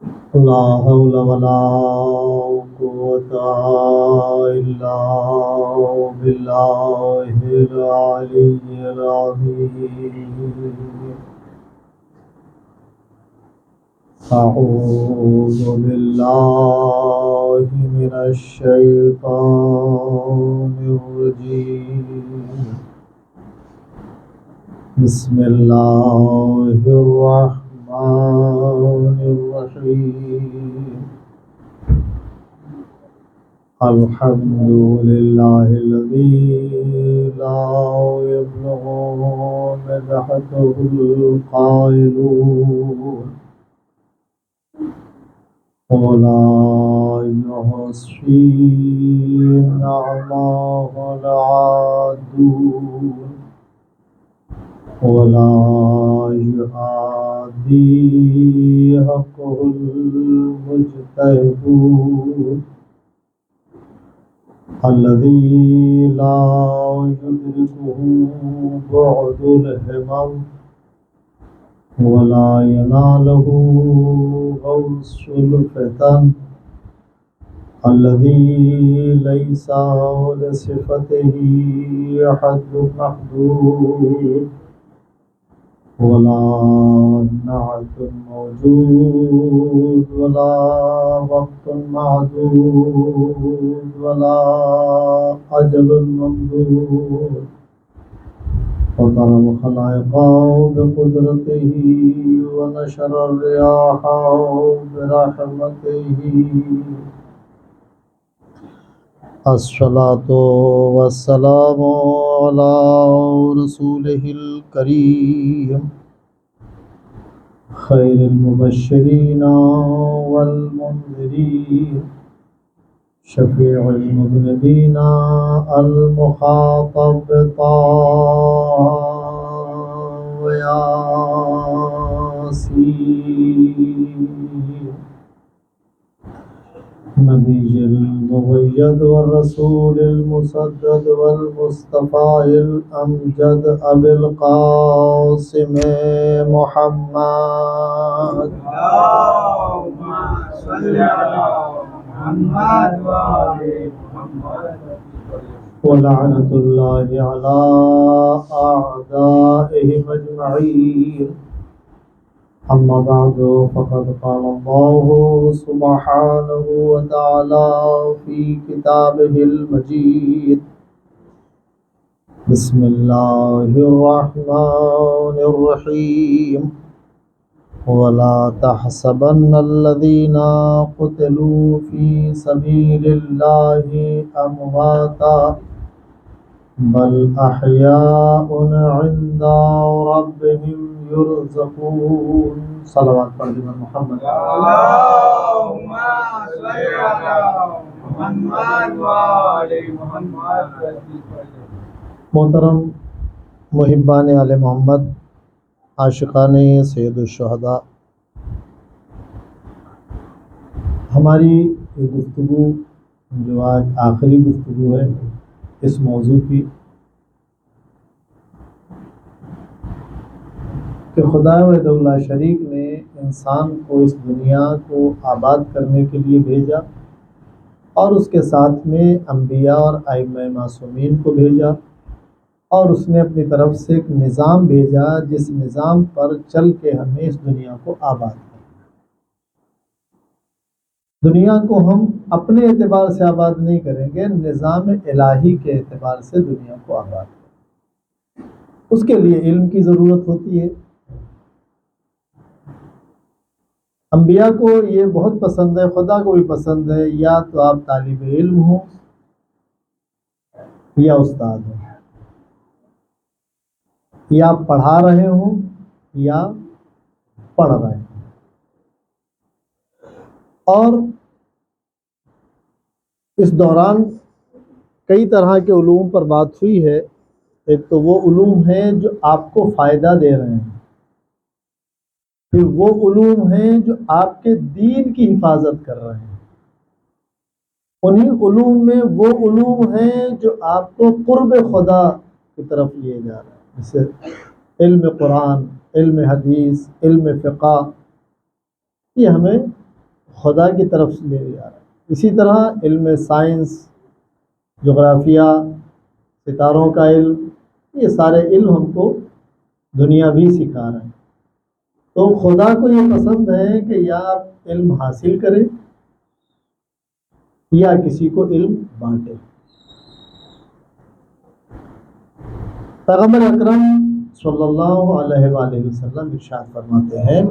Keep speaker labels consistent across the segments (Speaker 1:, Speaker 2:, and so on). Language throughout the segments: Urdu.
Speaker 1: لا حول ولا قوة إلا بالله العلي العظيم. أعوذ بالله من الشيطان الرجيم. بسم الله الرحمن الرحيم. الحمد لله الذي لا يبلغ مدحته القائلون ولا يحصي نعمه العادون ولا يعادي حقه المجتهدون الذي لا يدركه بعد الهمم ولا يناله غوص الفتن الذي ليس لصفته حد محدود ولا نعت موجود ولا وقت معدود ولا أجل ممدود فطر الخلائق بقدرته ونشر الرياح برحمته. الصلاة والسلام على رسوله الكريم خير المبشرين والمنذرين شفيع المذنبين المخاطب طه وياسين نبي المؤيد والرسول المسدد والمصطفى الأمجد أبي القاسم محمد.
Speaker 2: اللهم صل على محمد وآل محمد.
Speaker 1: ولعنة الله على أعدائهم أجمعين. أما بعد فقد قال الله سبحانه وتعالى في كتابه المجيد. بسم الله الرحمن الرحيم. ولا تحسبن الذين قتلوا في سبيل الله أمواتا بل أحياء عند ربهم يرزقون. صلوات پڑھ محمد.
Speaker 2: اللهم صل على محمد وآل محمد.
Speaker 1: محترم محبان آل محمد، عاشقان سید الشہداء، ہماری یہ گفتگو جو آج آخری گفتگو ہے اس موضوع کی کہ خدا وحدہ لا شریک نے انسان کو اس دنیا کو آباد کرنے کے لیے بھیجا اور اس کے ساتھ میں انبیاء اور ائمہ معصومین کو بھیجا اور اس نے اپنی طرف سے ایک نظام بھیجا جس نظام پر چل کے ہمیں اس دنیا کو آباد کرنا. دنیا کو ہم اپنے اعتبار سے آباد نہیں کریں گے، نظام الہی کے اعتبار سے دنیا کو آباد کریں. اس کے لیے علم کی ضرورت ہوتی ہے. انبیاء کو یہ بہت پسند ہے، خدا کو بھی پسند ہے، یا تو آپ طالب علم ہو یا استاد ہو، یا آپ پڑھا رہے ہوں یا پڑھ رہے ہیں. اور اس دوران کئی طرح کے علوم پر بات ہوئی ہے. ایک تو وہ علوم ہیں جو آپ کو فائدہ دے رہے ہیں، پھر وہ علوم ہیں جو آپ کے دین کی حفاظت کر رہے ہیں. انہی علوم میں وہ علوم ہیں جو آپ کو قرب خدا کی طرف لیے جا رہے ہیں، جیسے علم قرآن، علم حدیث، علم فقہ. یہ ہمیں خدا کی طرف سے لے جا رہا ہے۔ اسی طرح علم سائنس، جغرافیہ، ستاروں کا علم، یہ سارے علم ہم کو دنیا بھی سکھا رہے ہیں۔ تو خدا کو یہ پسند ہے کہ یا آپ علم حاصل کریں یا کسی کو علم بانٹیں۔ پیغمبر اکرم صلی اللہ علیہ وآلہ وسلم ارشاد فرماتے ہیں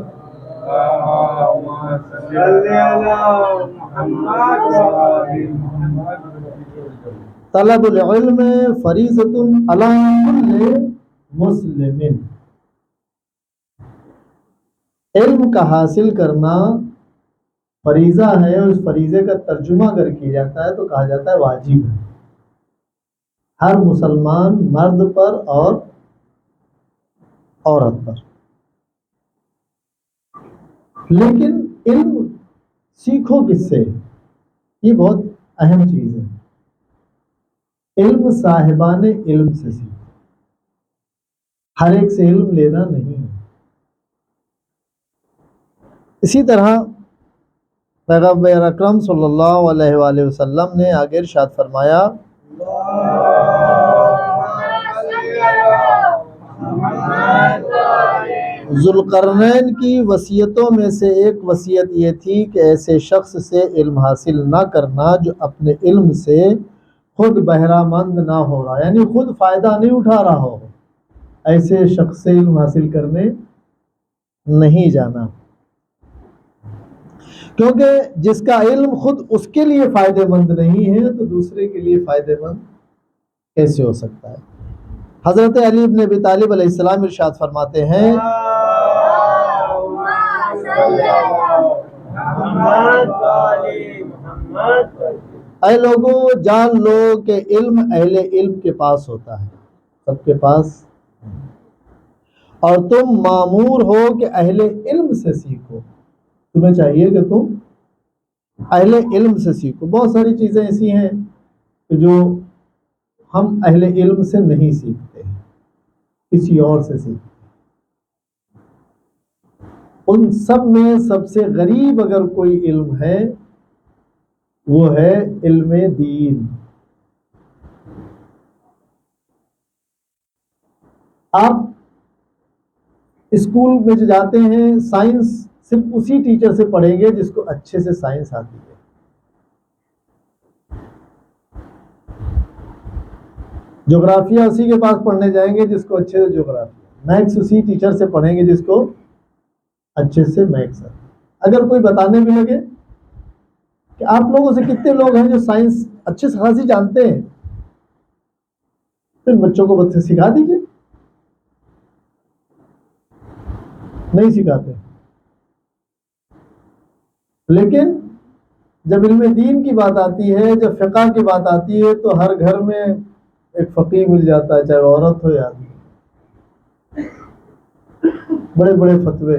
Speaker 1: طلب العلم فریضۃ علی کل مسلم، علم کا حاصل کرنا فریضہ ہے، اور اس فریضے کا ترجمہ اگر کیا جاتا ہے تو کہا جاتا ہے واجب ہے ہر مسلمان مرد پر اور عورت پر۔ لیکن علم سیکھو کس سے؟ یہ بہت اہم چیز ہے۔ علم صاحبان علم سے سیکھو، ہر ایک سے علم لینا نہیں ہے۔ اسی طرح پیغمبر اکرم صلی اللہ علیہ وآلہ وسلم نے آگے ارشاد فرمایا ذوالقرنین کی وصیتوں میں سے ایک وصیت یہ تھی کہ ایسے شخص سے علم حاصل نہ کرنا جو اپنے علم سے خود بہرہ مند نہ ہو رہا، یعنی خود فائدہ نہیں اٹھا رہا ہو، ایسے شخص سے علم حاصل کرنے نہیں جانا، کیونکہ جس کا علم خود اس کے لیے فائدہ مند نہیں ہے تو دوسرے کے لیے فائدہ مند کیسے ہو سکتا ہے؟ حضرت علی ابن ابی طالب علیہ السلام ارشاد فرماتے ہیں اے لوگوں جان لو کہ علم اہل علم کے پاس ہوتا ہے، سب کے پاس، اور تم مامور ہو کہ اہل علم سے سیکھو، تمہیں چاہیے کہ تم اہل علم سے سیکھو۔ بہت ساری چیزیں ایسی ہیں کہ جو ہم اہل علم سے نہیں سیکھتے، کسی اور سے سیکھتے۔ ان سب میں سب سے غریب اگر کوئی علم ہے وہ ہے علم دین۔ آپ اسکول میں جو جاتے ہیں سائنس صرف اسی ٹیچر سے پڑھیں گے جس کو اچھے سے سائنس آتی ہے، جغرافیہ اسی کے پاس پڑھنے جائیں گے جس کو اچھے سے جغرافیہ، میتھس اسی ٹیچر سے پڑھیں گے جس کو اچھے سے میتھس آتی ہے۔ اگر کوئی بتانے بھی لگے کہ آپ لوگوں سے کتنے لوگ ہیں جو سائنس اچھے سے خاصی جانتے ہیں، تو بچوں کو بچے سکھا دیجیے، نہیں سکھاتے۔ لیکن جب علم دین کی بات آتی ہے، جب فقہ کی بات آتی ہے، تو ہر گھر میں ایک فقیہ مل جاتا ہے، چاہے عورت ہو یا آدمی۔ بڑے بڑے فتوے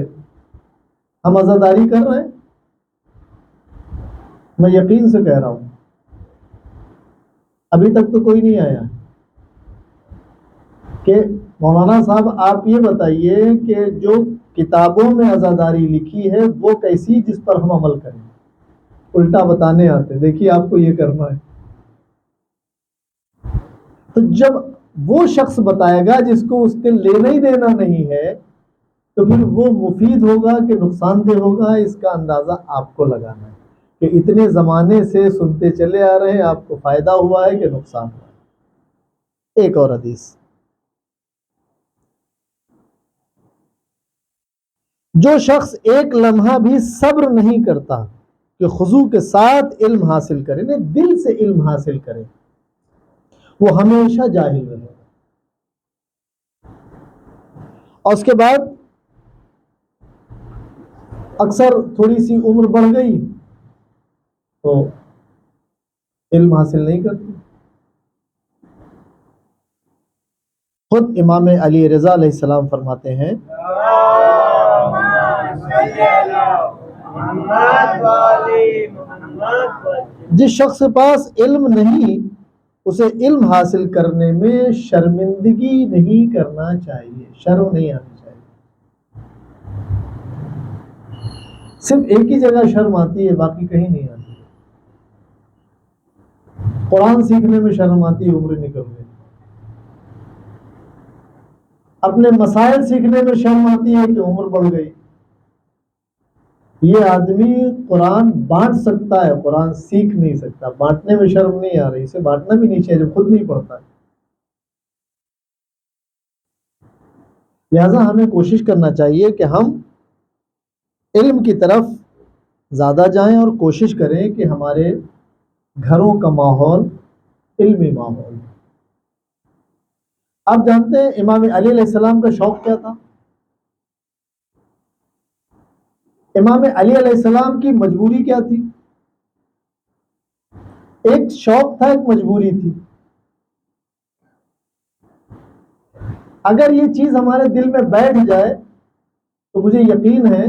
Speaker 1: ہم عزاداری کر رہے ہیں، میں یقین سے کہہ رہا ہوں ابھی تک تو کوئی نہیں آیا کہ مولانا صاحب آپ یہ بتائیے کہ جو کتابوں میں عزاداری لکھی ہے وہ کیسی جس پر ہم عمل کریں، الٹا بتانے آتے دیکھیے آپ کو یہ کرنا ہے۔ تو جب وہ شخص بتائے گا جس کو اس کے لینا ہی دینا نہیں ہے تو پھر وہ مفید ہوگا کہ نقصان دہ ہوگا، اس کا اندازہ آپ کو لگانا ہے کہ اتنے زمانے سے سنتے چلے آ رہے ہیں، آپ کو فائدہ ہوا ہے کہ نقصان ہوا ہے۔ ایک اور حدیث، جو شخص ایک لمحہ بھی صبر نہیں کرتا کہ خضوع کے ساتھ علم حاصل کرے، نہیں دل سے علم حاصل کرے، وہ ہمیشہ جاہل رہے۔ اور اس کے بعد اکثر تھوڑی سی عمر بڑھ گئی تو علم حاصل نہیں کرتی۔ خود امام علی رضا علیہ السلام فرماتے ہیں جس شخص کے پاس علم نہیں اسے علم حاصل کرنے میں شرمندگی نہیں کرنا چاہیے، شرم نہیں آنی چاہیے۔ صرف ایک ہی جگہ شرم آتی ہے، باقی کہیں نہیں آتی۔ قرآن سیکھنے میں شرم آتی ہے، عمر نکل گئی۔ اپنے مسائل سیکھنے میں شرم آتی ہے کہ عمر بڑھ گئی۔ یہ آدمی قرآن بانٹ سکتا ہے، قرآن سیکھ نہیں سکتا۔ بانٹنے میں شرم نہیں آ رہی، اسے بانٹنا بھی نہیں چاہیے جب خود نہیں پڑھتا ہے۔ لہذا ہمیں کوشش کرنا چاہیے کہ ہم علم کی طرف زیادہ جائیں اور کوشش کریں کہ ہمارے گھروں کا ماحول علمی ماحول۔ آپ جانتے ہیں امام علی علیہ السلام کا شوق کیا تھا؟ امام علی علیہ السلام کی مجبوری کیا تھی؟ ایک شوق تھا، ایک مجبوری تھی۔ اگر یہ چیز ہمارے دل میں بیٹھ جائے تو مجھے یقین ہے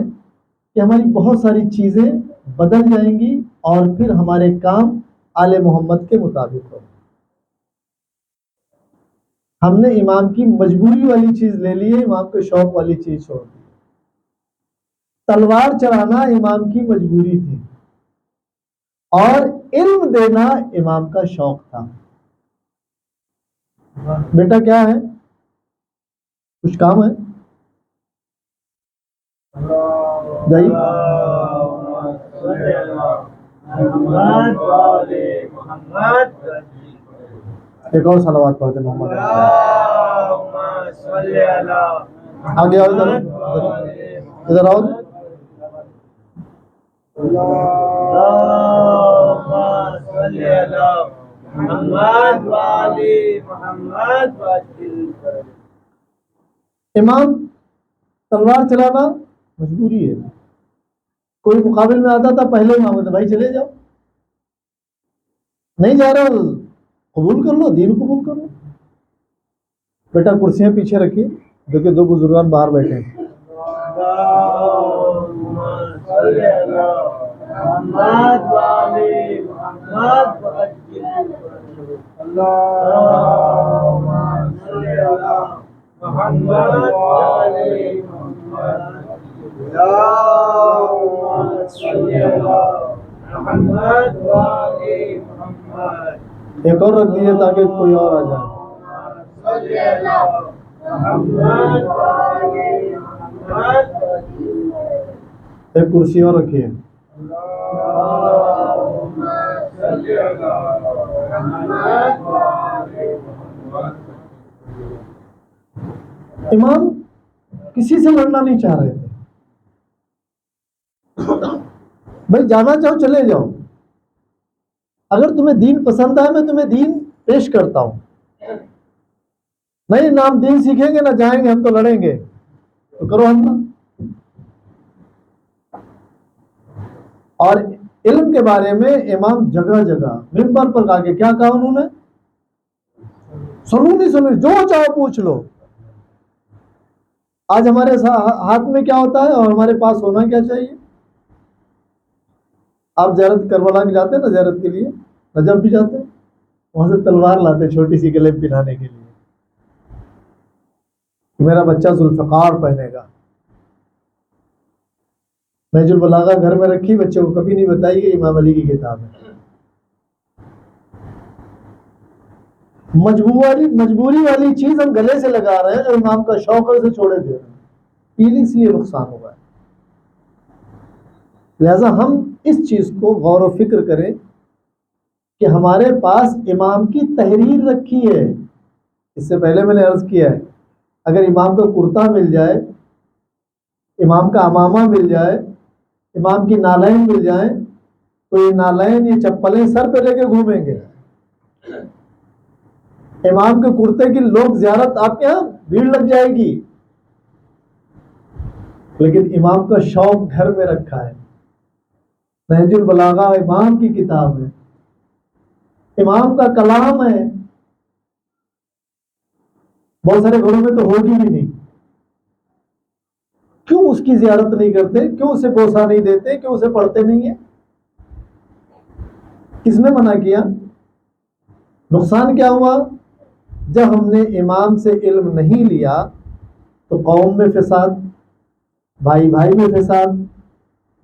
Speaker 1: کہ ہماری بہت ساری چیزیں بدل جائیں گی اور پھر ہمارے کام آل محمد کے مطابق ہوں۔ ہم نے امام کی مجبوری والی چیز لے لی ہے، امام کے شوق والی چیز چھوڑ دی۔ تلوار چلانا امام کی مجبوری تھی اور علم دینا امام کا شوق تھا۔ بیٹا کیا ہے؟ کچھ کام ہے؟ جائیے۔ ایک اور صلوات پڑھتے محمد۔ آگے آؤ، ادھر آؤ۔ امام تلوار چلانا مجبوری ہے۔ کوئی مقابل میں آتا تھا، پہلے امام کہتا بھائی چلے جاؤ، نہیں جا رہا قبول کر لو، دین قبول کر لو۔ بیٹا کرسیاں پیچھے رکھیے، دیکھیں دو بزرگان باہر بیٹھے ہیں۔ ایک اور رکھ دیے تاکہ کوئی اور آ جائے۔ ایک کرسی اور رکھیے۔ امام کسی سے لڑنا نہیں چاہ رہے تھے، بھائی جانا چاہو چلے جاؤ، اگر تمہیں دین پسند ہے میں تمہیں دین پیش کرتا ہوں، نہیں نہ ہم دین سیکھیں گے نہ جائیں گے، ہم تو لڑیں گے، تو کرو حملہ۔ اور علم کے بارے میں امام جگہ جگہ منبر پر آ کے کیا کہا انہوں نے؟ سنو نہیں سنو، جو چاہو پوچھ لو۔ آج ہمارے ہاتھ میں کیا ہوتا ہے اور ہمارے پاس ہونا کیا چاہیے؟ آپ زیارت کربلا میں جاتے ہیں نا، زیارت کے لیے نجف بھی جاتے ہیں، وہاں سے تلوار لاتے چھوٹی سی گلے میں پہنانے کے لیے، میرا بچہ ذوالفقار پہنے گا۔ نہج البلاغہ گھر میں رکھی، بچے کو کبھی نہیں بتائی کہ امام علی کی کتاب ہے۔ مجبوری والی چیز ہم گلے سے لگا رہے ہیں، جو امام کا شوق ہے اسے چھوڑے دے رہے ہیں، اس لیے نقصان ہوا ہے۔ لہذا ہم اس چیز کو غور و فکر کریں کہ ہمارے پاس امام کی تحریر رکھی ہے۔ اس سے پہلے میں نے عرض کیا ہے، اگر امام کا کرتا مل جائے، امام کا امامہ مل جائے، امام کی نالین مل جائیں، تو یہ نالین یہ چپلیں سر پہ لے کے گھومیں گے۔ امام کے کرتے کی لوگ زیارت آپ کے یہاں بھیڑ لگ جائے گی، لیکن امام کا شوق گھر میں رکھا ہے۔ نہج البلاغہ امام کی کتاب ہے، امام کا کلام ہے، بہت سارے گھروں میں تو ہوگی بھی نہیں۔ کیوں اس کی زیارت نہیں کرتے؟ کیوں اسے بوسہ نہیں دیتے؟ کیوں اسے پڑھتے نہیں ہیں؟ کس نے منع کیا؟ نقصان کیا ہوا؟ جب ہم نے امام سے علم نہیں لیا تو قوم میں فساد، بھائی بھائی میں فساد،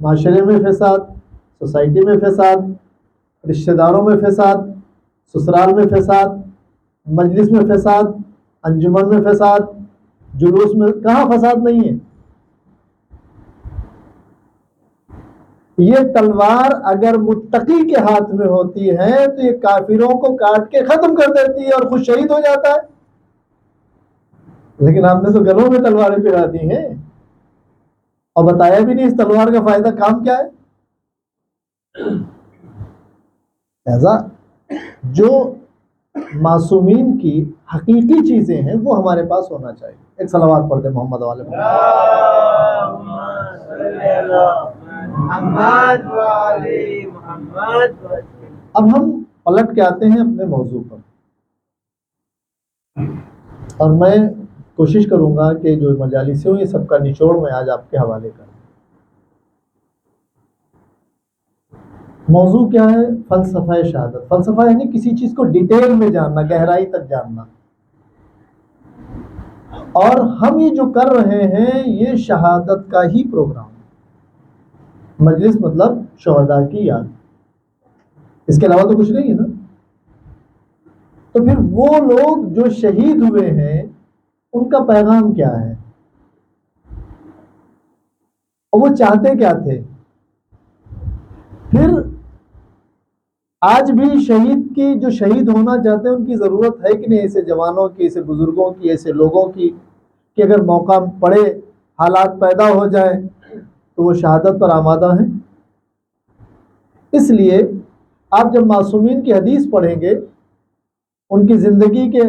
Speaker 1: معاشرے میں فساد، سوسائٹی میں فساد، رشتہ داروں میں فساد، سسرال میں فساد، مجلس میں فساد، انجمن میں فساد، جلوس میں، کہاں فساد نہیں ہے؟ یہ تلوار اگر متقی کے ہاتھ میں ہوتی ہے تو یہ کافروں کو کاٹ کے ختم کر دیتی ہے اور خود شہید ہو جاتا ہے، لیکن آپ نے تو گلوں میں تلواریں پھرا دی ہیں اور بتایا بھی نہیں اس تلوار کا فائدہ کام کیا ہے۔ لہذا جو معصومین کی حقیقی چیزیں ہیں وہ ہمارے پاس ہونا چاہیے۔ ایک صلوات پڑھتے محمد والے
Speaker 2: محمد وعلی محمد۔
Speaker 1: اب ہم پلٹ کے آتے ہیں اپنے موضوع پر، اور میں کوشش کروں گا کہ جو مجالس ہوں یہ سب کا نچوڑ میں آج آپ کے حوالے کروں۔ موضوع کیا ہے؟ فلسفہ شہادت۔ فلسفہ یعنی کسی چیز کو ڈیٹیل میں جاننا، گہرائی تک جاننا، اور ہم یہ جو کر رہے ہیں یہ شہادت کا ہی پروگرام ہے۔ مجلس مطلب شہداء کی یاد، اس کے علاوہ تو کچھ نہیں ہے نا۔ تو پھر وہ لوگ جو شہید ہوئے ہیں ان کا پیغام کیا ہے اور وہ چاہتے کیا تھے؟ پھر آج بھی شہید کی، جو شہید ہونا چاہتے ہیں ان کی ضرورت ہے کہ نہیں ایسے جوانوں کی، ایسے بزرگوں کی، ایسے لوگوں کی کہ اگر موقع پڑے، حالات پیدا ہو جائیں تو وہ شہادت پر آمادہ ہیں۔ اس لیے آپ جب معصومین کی حدیث پڑھیں گے، ان کی زندگی کے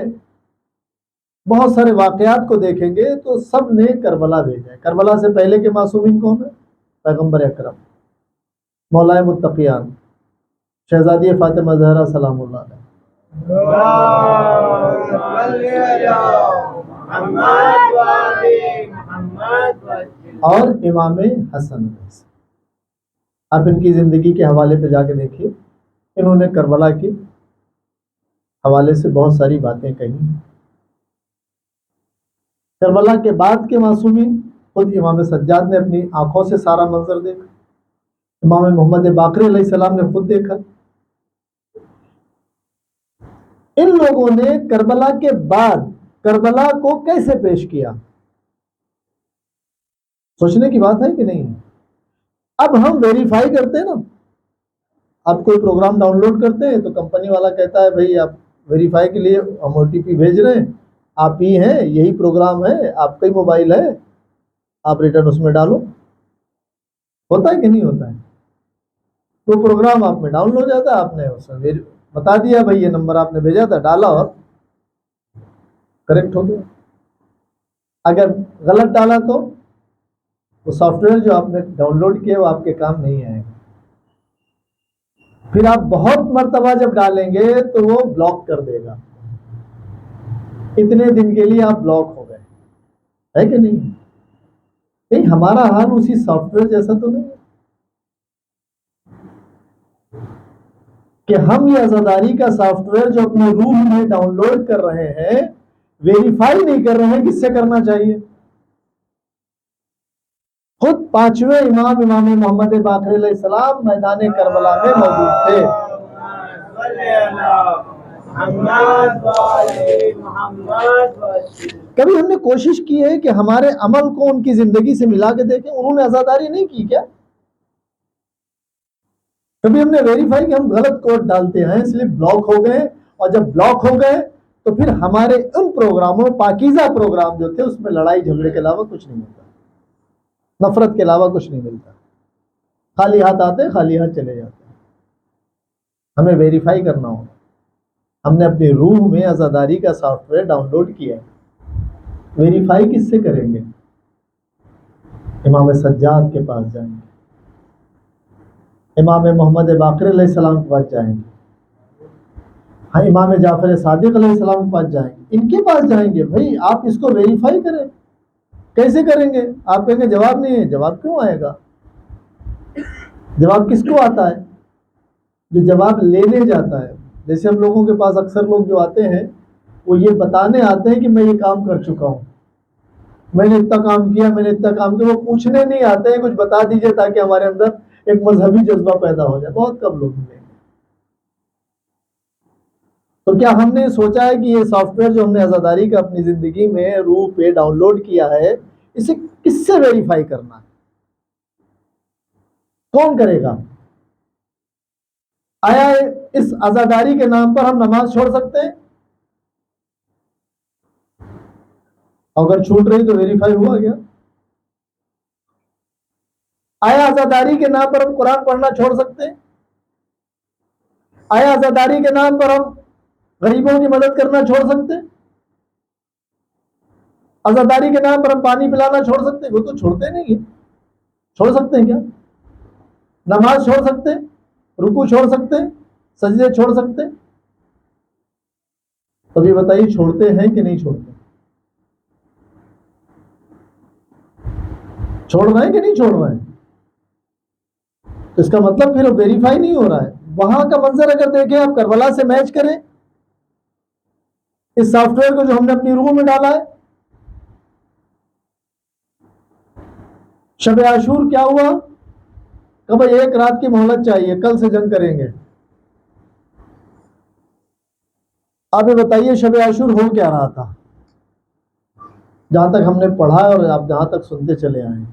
Speaker 1: بہت سارے واقعات کو دیکھیں گے تو سب نے کربلا بھیجا ہے۔ کربلا سے پہلے کے معصومین کون ہیں؟ پیغمبر اکرم، مولا متقیان، شہزادی فاطمہ زہرا سلام اللہ علیہ، اور امام حسن۔ آپ ان کی زندگی کے حوالے پہ جا کے دیکھیے، انہوں نے کربلا کے حوالے سے بہت ساری باتیں کہی۔ کربلا کے بعد کے معصومین، خود امام سجاد نے اپنی آنکھوں سے سارا منظر دیکھا، امام محمد باقر علیہ السلام نے خود دیکھا۔ ان لوگوں نے کربلا کے بعد کربلا کو کیسے پیش کیا؟ سوچنے کی بات ہے کہ نہیں؟ اب ہم ویریفائی کرتے ہیں نا، آپ کوئی پروگرام ڈاؤن لوڈ کرتے ہیں تو کمپنی والا کہتا ہے بھائی آپ ویریفائی کے لیے ہم OTP بھیج رہے ہیں، آپ ہی ہیں، یہی پروگرام ہے، آپ کا ہی موبائل ہے، آپ ریٹرن اس میں ڈالو۔ ہوتا ہے کہ نہیں ہوتا ہے؟ تو پروگرام آپ میں ڈاؤن ہو جاتا ہے، آپ نے اس میں بتا دیا بھائی یہ نمبر آپ نے بھیجا تھا، ڈالا اور کریکٹ ہو گیا۔ اگر غلط ڈالا تو وہ سافٹ ویئر جو آپ نے ڈاؤن لوڈ کیا وہ آپ کے کام نہیں آئے گا۔ پھر آپ بہت مرتبہ جب ڈالیں گے تو وہ بلاک کر دے گا، اتنے دن کے لیے آپ بلاک ہو گئے، ہے کہ نہیں؟ کہیں ہمارا حال اسی سافٹ ویئر جیسا تو نہیں ہے کہ ہم یہ عزاداری کا سافٹ ویئر جو اپنے روح میں ڈاؤن لوڈ کر رہے ہیں ویریفائی نہیں کر رہے ہیں کس سے کرنا چاہیے؟ خود پانچویں امام، امام محمد باقر علیہ السلام میدان کربلا میں موجود تھے۔ کبھی ہم نے کوشش کی ہے کہ ہمارے عمل کو ان کی زندگی سے ملا کے دیکھیں؟ انہوں نے عزاداری نہیں کی کیا؟ کبھی ہم نے ویریفائی کہ ہم غلط کوڈ ڈالتے ہیں اس لیے بلاک ہو گئے، اور جب بلاک ہو گئے تو پھر ہمارے ان پروگراموں، پاکیزہ پروگرام جو تھے اس میں لڑائی جھگڑے کے علاوہ کچھ نہیں ملتا، نفرت کے علاوہ کچھ نہیں ملتا، خالی ہاتھ آتے خالی ہاتھ چلے جاتے ہیں۔ ہمیں ویریفائی کرنا ہوگا۔ ہم نے اپنی روح میں عزاداری کا سافٹ ویئر ڈاؤن لوڈ کیا ہے، ویریفائی کس سے کریں گے؟ امام سجاد کے پاس جائیں گے، امام محمد باقر علیہ السلام کے پاس جائیں گے، ہاں امام جعفر صادق علیہ السلام کے پاس جائیں گے، ان کے پاس جائیں گے۔ بھائی آپ اس کو ویریفائی کریں۔ کیسے کریں گے؟ آپ کہیں گے جواب نہیں ہے۔ جواب کیوں آئے گا؟ جواب کس کو آتا ہے؟ جو جواب لینے جاتا ہے۔ جیسے ہم لوگوں کے پاس اکثر لوگ جو آتے ہیں وہ یہ بتانے آتے ہیں کہ میں یہ کام کر چکا ہوں، میں نے اتنا کام کیا، میں نے اتنا کام کیا، وہ پوچھنے نہیں آتے ہیں کچھ بتا دیجئے تاکہ ہمارے اندر ایک مذہبی جذبہ پیدا ہو جائے. بہت کم لوگ ملیں گے. تو کیا ہم نے سوچا ہے کہ یہ سافٹ ویئر جو ہم نے عزاداری کا اپنی زندگی میں روح پہ ڈاؤن لوڈ کیا ہے، اسے کس سے ویریفائی کرنا ہے؟ کون کرے گا؟ آیا اس عزاداری کے نام پر ہم نماز چھوڑ سکتے ہیں؟ اگر چھوٹ رہی تو ویریفائی ہوا گیا. آیا عزاداری کے نام پر ہم قرآن پڑھنا چھوڑ سکتے ہیں؟ آیا عزاداری کے نام پر ہم غریبوں کی مدد کرنا چھوڑ سکتے ہیں؟ عزاداری کے نام پر ہم پانی پلانا چھوڑ سکتے ہیں؟ وہ تو چھوڑتے نہیں ہیں. چھوڑ سکتے ہیں کیا؟ نماز چھوڑ سکتے ہیں؟ رکوع چھوڑ سکتے ہیں؟ سجدے چھوڑ سکتے ہیں؟ تو یہ بتائیے چھوڑتے ہیں کہ نہیں چھوڑتے؟ چھوڑ رہے ہیں کہ نہیں چھوڑ رہے ہیں؟ اس کا مطلب پھر ویریفائی نہیں ہو رہا ہے. وہاں کا منظر اگر دیکھیں آپ، کربلا سے میچ کریں اس سافٹ ویئر کو جو ہم نے اپنی روح میں ڈالا ہے. شب عاشور کیا ہوا کہ بھائی ایک رات کی مہلت چاہیے، کل سے جنگ کریں گے. آپ یہ بتائیے شب عاشور ہو کیا رہا تھا جہاں تک ہم نے پڑھا اور آپ جہاں تک سنتے چلے آئے ہیں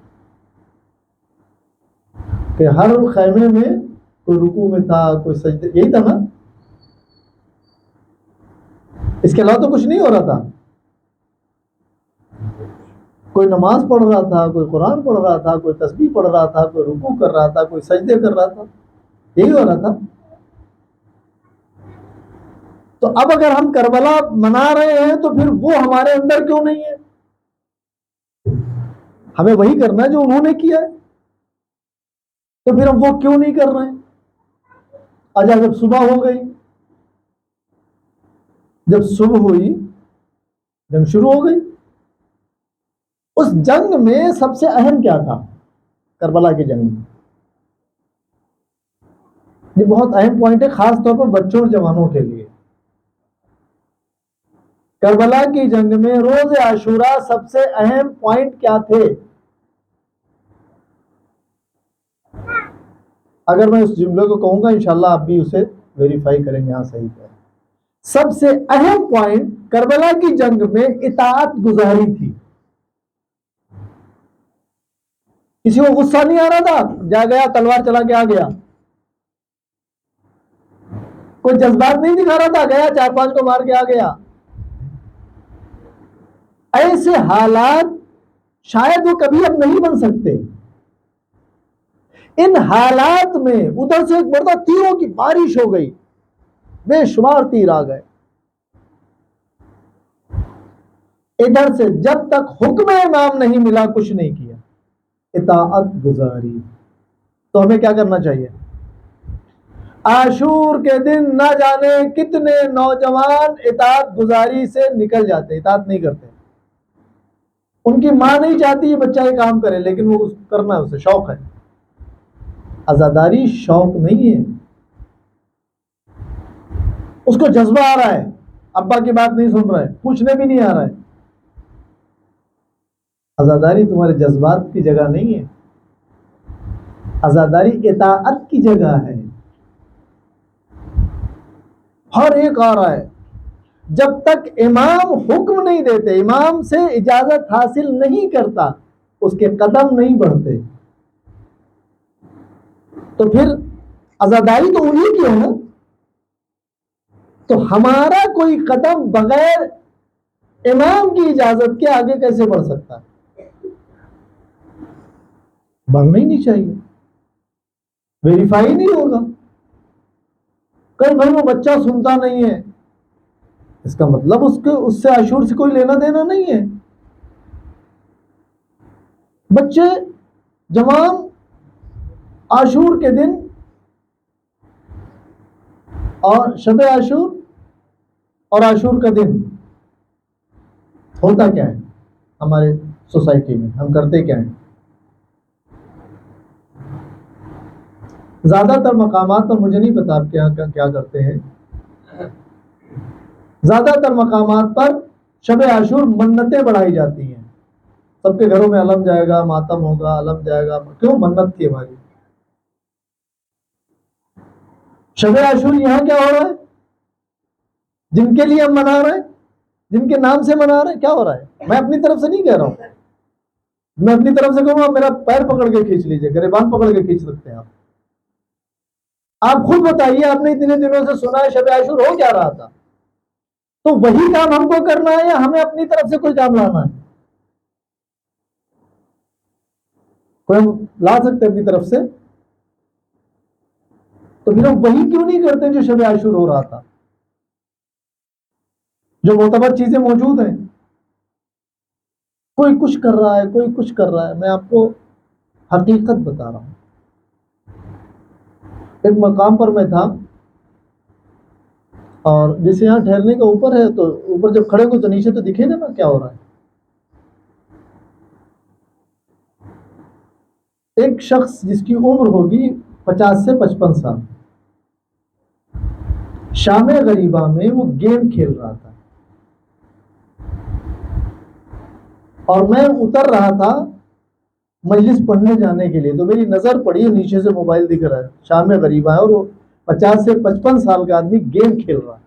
Speaker 1: کہ ہر خیمے میں کوئی رکوع میں تھا، کوئی سجدے، یہی تھا نا؟ اس کے علاوہ تو کچھ نہیں ہو رہا تھا. کوئی نماز پڑھ رہا تھا، کوئی قرآن پڑھ رہا تھا، کوئی تسبیح پڑھ رہا تھا، کوئی رکوع کر رہا تھا، کوئی سجدے کر رہا تھا. یہی ہو رہا تھا. تو اب اگر ہم کربلا منا رہے ہیں تو پھر وہ ہمارے اندر کیوں نہیں ہے؟ ہمیں وہی کرنا ہے جو انہوں نے کیا ہے. تو پھر ہم وہ کیوں نہیں کر رہے ہیں؟ اچھا جب صبح ہو گئی، جب صبح ہوئی، جنگ شروع ہو گئی. اس جنگ میں سب سے اہم کیا تھا؟ کربلا کی جنگ میں یہ بہت اہم پوائنٹ ہے، خاص طور پر بچوں اور جوانوں کے لیے. کربلا کی جنگ میں روز عاشورہ سب سے اہم پوائنٹ کیا تھے؟ اگر میں اس جملے کو کہوں گا انشاءاللہ آپ بھی اسے ویریفائی کریں گے. ہاں صحیح ہے. سب سے اہم پوائنٹ کربلا کی جنگ میں اطاعت گزاری تھی. کسی کو غصہ نہیں آ رہا تھا، جا گیا تلوار چلا کے آ گیا. کوئی جذبات نہیں دکھا رہا تھا، گیا 4-5 کو مار کے آ گیا. ایسے حالات شاید وہ کبھی اب نہیں بن سکتے. ان حالات میں ادھر سے ایک بڑا تیروں کی بارش ہو گئی، بے شمار تیر آ گئے. ادھر سے جب تک حکم امام نہیں ملا کچھ نہیں کیا. اطاعت گزاری. تو ہمیں کیا کرنا چاہیے؟ عاشور کے دن نہ جانے کتنے نوجوان اطاعت گزاری سے نکل جاتے، اطاعت نہیں کرتے. ان کی ماں نہیں چاہتی یہ بچہ یہ کام کرے، لیکن وہ کرنا ہے، اسے شوق ہے. عزاداری شوق نہیں ہے، اس کو جذبہ آ رہا ہے. ابا کی بات نہیں سن رہا ہے، پوچھنے بھی نہیں آ رہا ہے. عزاداری تمہارے جذبات کی جگہ نہیں ہے، عزاداری اطاعت کی جگہ ہے. ہر ایک آ رہا ہے. جب تک امام حکم نہیں دیتے، امام سے اجازت حاصل نہیں کرتا، اس کے قدم نہیں بڑھتے. تو پھر عزاداری تو انہی کی ہے نا. تو ہمارا کوئی قدم بغیر امام کی اجازت کے آگے کیسے بڑھ سکتا ہے؟ بڑھنا ہی نہیں چاہیے، ویریفائی نہیں ہوگا. کئی بھائی وہ بچہ سنتا نہیں ہے، اس کا مطلب اس سے عاشور سے کوئی لینا دینا نہیں ہے. بچے جوان عاشور کے دن اور شب عاشور اور عاشور کا دن ہوتا کیا ہے ہمارے سوسائٹی میں؟ ہم کرتے کیا ہیں؟ زیادہ تر مقامات پر، مجھے نہیں پتا آپ کے یہاں کیا کرتے ہیں، زیادہ تر مقامات پر شب عاشور منتیں بڑھائی جاتی ہیں. سب کے گھروں میں علم جائے گا، ماتم ہوگا، علم جائے گا. کیوں؟ منت تھی ہماری. شب عاشور یہاں کیا ہو رہا ہے؟ جن کے لیے ہم منا رہے ہیں، جن کے نام سے منا رہے ہیں، کیا ہو رہا ہے؟ میں اپنی طرف سے نہیں کہہ رہا ہوں. میں اپنی طرف سے کہوں گا میرا پیر پکڑ کے کھینچ لیجیے، گریبان پکڑ کے کھینچ سکتے ہیں آپ. آپ خود بتائیے، آپ نے اتنے دنوں سے سنا ہے شب عاشور ہو کیا رہا تھا؟ تو وہی کام ہم کو کرنا ہے یا ہمیں اپنی طرف سے کوئی کام لانا ہے؟ کوئی ہم لا سکتے اپنی طرف سے؟ تو پھر ہم وہی کیوں نہیں کرتے جو شب عاشور ہو رہا تھا؟ جو معتبر چیزیں موجود ہیں. کوئی کچھ کر رہا ہے، کوئی کچھ کر رہا ہے. میں آپ کو حقیقت بتا رہا ہوں. ایک مقام پر میں تھا، اور جیسے یہاں ٹھہرنے کا اوپر ہے، تو اوپر جب کھڑے ہو تو نیچے تو دکھے گا نا کیا ہو رہا ہے. ایک شخص جس کی عمر ہوگی 50 سے 55 سال، شام غریبہ میں وہ گیم کھیل رہا تھا، اور میں اتر رہا تھا مجلس پڑھنے جانے کے لیے. تو میری نظر پڑی، نیچے سے موبائل دکھ رہا ہے، شام غریبہ ہے، اور وہ 50 سے 55 سال کا آدمی گیم کھیل رہا ہے.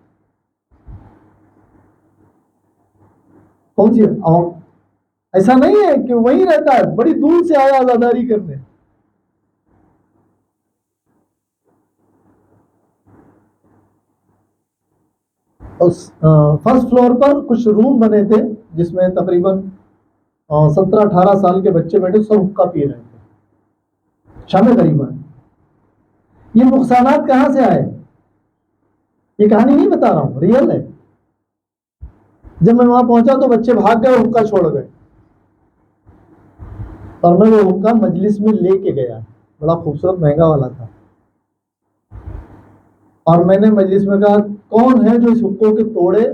Speaker 1: کون سی؟ اور ایسا نہیں ہے کہ وہی رہتا ہے، بڑی دور سے آیا آزاداری کرنے. فرسٹ فلور پر کچھ روم بنے تھے جس میں تقریباً 17-18 سال کے بچے بیٹھے، سب حقہ پی رہے تھے. شام غریبہ. یہ نقصانات کہاں سے آئے؟ یہ کہانی نہیں بتا رہا ہوں، ریئل ہے. جب میں وہاں پہنچا تو بچے بھاگ گئے، حقہ چھوڑ گئے، اور میں وہ حقہ مجلس میں لے کے گیا. بڑا خوبصورت مہنگا والا تھا. اور میں نے مجلس میں کہا کون ہے جو اس حقوں کے توڑے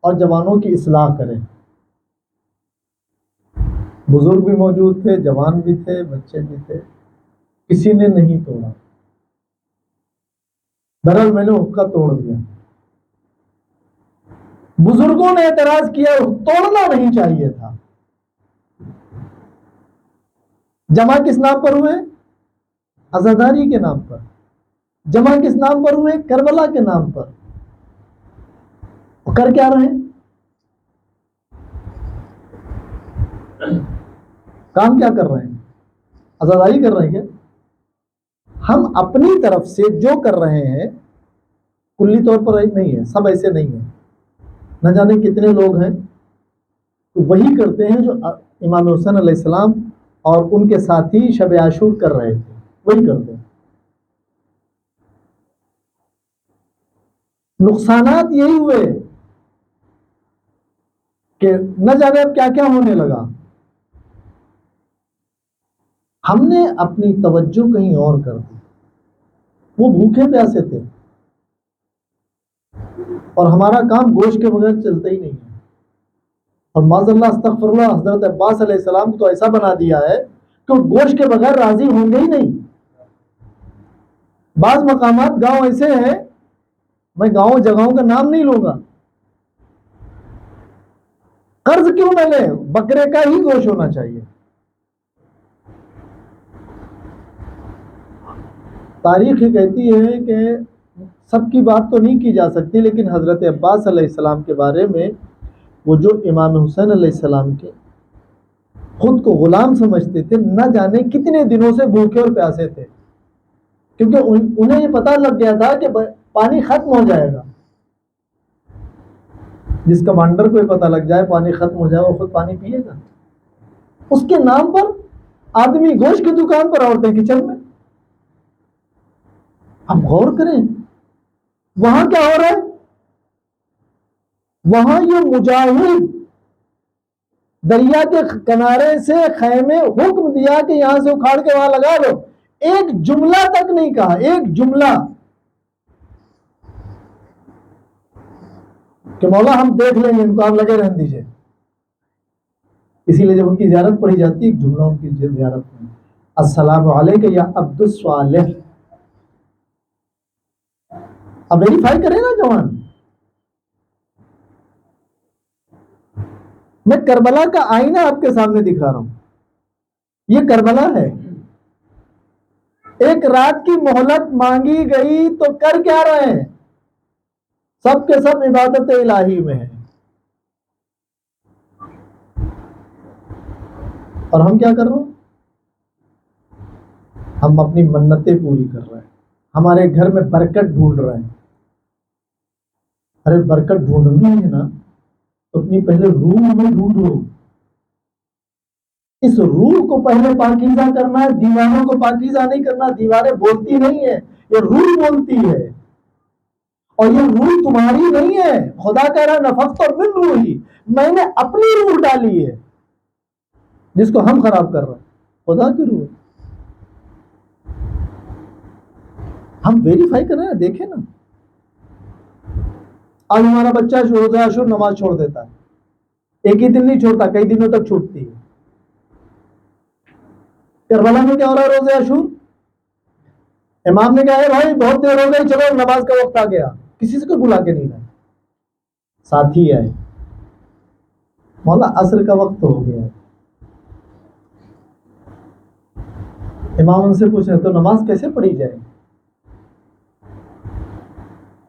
Speaker 1: اور جوانوں کی اصلاح کرے؟ بزرگ بھی موجود تھے، جوان بھی تھے، بچے بھی تھے. کسی نے نہیں توڑا. بہرحال میں نے حقہ توڑ دیا. بزرگوں نے اعتراض کیا توڑنا نہیں چاہیے تھا. جمع کس نام پر ہوئے؟ عزاداری کے نام پر. جمع کس نام پر ہوئے؟ کربلا کے نام پر. کر کیا رہے ہیں؟ کام کیا کر رہے ہیں؟ عزاداری کر رہے ہیں کیا؟ ہم اپنی طرف سے جو کر رہے ہیں کلی طور پر نہیں ہے، سب ایسے نہیں ہیں. نہ جانے کتنے لوگ ہیں وہی کرتے ہیں جو امام حسین علیہ السلام اور ان کے ساتھی شب عاشور کر رہے تھے، وہی کرتے ہیں. نقصانات یہی ہوئے کہ نہ جانے اب کیا کیا ہونے لگا. ہم نے اپنی توجہ کہیں اور کر دی. وہ بھوکے پیاسے تھے، اور ہمارا کام گوشت کے بغیر چلتا ہی نہیں ہے. اور معاذ اللہ استغفر اللہ، حضرت عباس علیہ السلام کو ایسا بنا دیا ہے کہ گوشت کے بغیر راضی ہوں گے ہی نہیں. بعض مقامات گاؤں ایسے ہیں، میں گاؤں جگہوں کا نام نہیں لوں گا، قرض کیوں نہ لیں، بکرے کا ہی گوشت ہونا چاہیے. تاریخ یہ کہتی ہے کہ سب کی بات تو نہیں کی جا سکتی، لیکن حضرت عباس علیہ السلام کے بارے میں وہ جو امام حسین علیہ السلام کے خود کو غلام سمجھتے تھے، نہ جانے کتنے دنوں سے بھوکے اور پیاسے تھے، کیونکہ انہیں یہ پتہ لگ گیا تھا کہ پانی ختم ہو جائے گا. جس کمانڈر کو یہ پتہ لگ جائے پانی ختم ہو جائے، وہ خود پانی پیے گا. اس کے نام پر آدمی گوشت کی دکان پر، عورتیں کچن میں. اب غور کریں وہاں کیا ہو رہا ہے. وہاں یہ مجاہد دریا کے کنارے سے خیمے حکم دیا کہ یہاں سے اکھاڑ کے وہاں لگا لو. ایک جملہ تک نہیں کہا، ایک جملہ کہ مولا ہم دیکھ لیں گے، ان کو آپ لگے رہنے دیجیے. اسی لیے جب ان کی زیارت پڑھی جاتی ہے ایک جملہ ان کی زیارت میں، السلام علیکم یا عبد الصالح. اب ویریفائی کریں نا جوان. میں کربلا کا آئینہ آپ کے سامنے دکھا رہا ہوں. یہ کربلا ہے. ایک رات کی مہلت مانگی گئی تو کر کیا رہے ہیں؟ سب کے سب عبادت الہی میں ہیں. اور ہم کیا کر رہے ہیں؟ ہم اپنی منتیں پوری کر رہے ہیں. ہمارے گھر میں برکت ڈھونڈ رہے ہیں. ارے برکت ڈھونڈنی ہے نا تو اپنی پہلے روح میں ڈھونڈو. اس روح کو پہلے پاکیزہ کرنا ہے. دیواروں کو پاکیزہ نہیں کرنا. دیواریں بولتی نہیں ہے، یہ روح بولتی ہے. اور یہ روح تمہاری نہیں ہے. خدا کہہ رہا ہے نفخت من روحی، میں نے اپنی روح ڈالی ہے. جس کو ہم خراب کر رہے ہیں خدا کی روح. ہم ویریفائی کر رہے ہیں. دیکھیں نا، آج ہمارا بچہ روزہ عاشور نماز چھوڑ دیتا ہے. ایک ہی دن نہیں چھوڑتا، کئی دنوں تک چھوٹتی ہے. کربلا میں کیا ہو رہا ہے؟ روزہ عاشور امام نے کہا ہے بھائی بہت دیر ہو گئی، چلو نماز کا وقت آ گیا. کسی سے کوئی بلا کے نہیں آئے. ساتھی آئے، مولا عصر کا وقت ہو گیا. امام ان سے پوچھ رہے تو نماز کیسے پڑھی جائے؟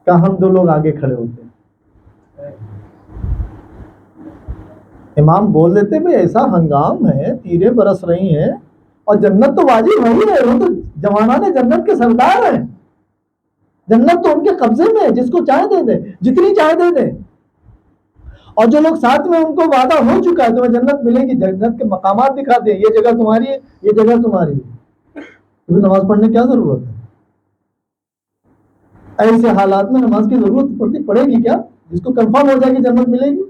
Speaker 1: کہا ہم 2 لوگ آگے کھڑے ہوتے ہیں. امام بول دیتے بھائی ایسا ہنگام ہے، تیریں برس رہی ہیں اور جنت تو واجب وہی ہے. وہ تو جوانان جنت کے سردار ہیں. جنت تو ان کے قبضے میں ہے، جس کو چاہے دے دے، جتنی چاہے دے دے. اور جو لوگ ساتھ میں ان کو وعدہ ہو چکا ہے تمہیں جنت ملے گی، جنت کے مقامات دکھاتے ہیں، یہ جگہ تمہاری ہے، یہ جگہ تمہاری ہے. تمہیں نماز پڑھنے کی کیا ضرورت ہے؟ ایسے حالات میں نماز کی ضرورت پڑے گی کیا؟ جس کو کنفرم ہو جائے گی جنت ملے گی.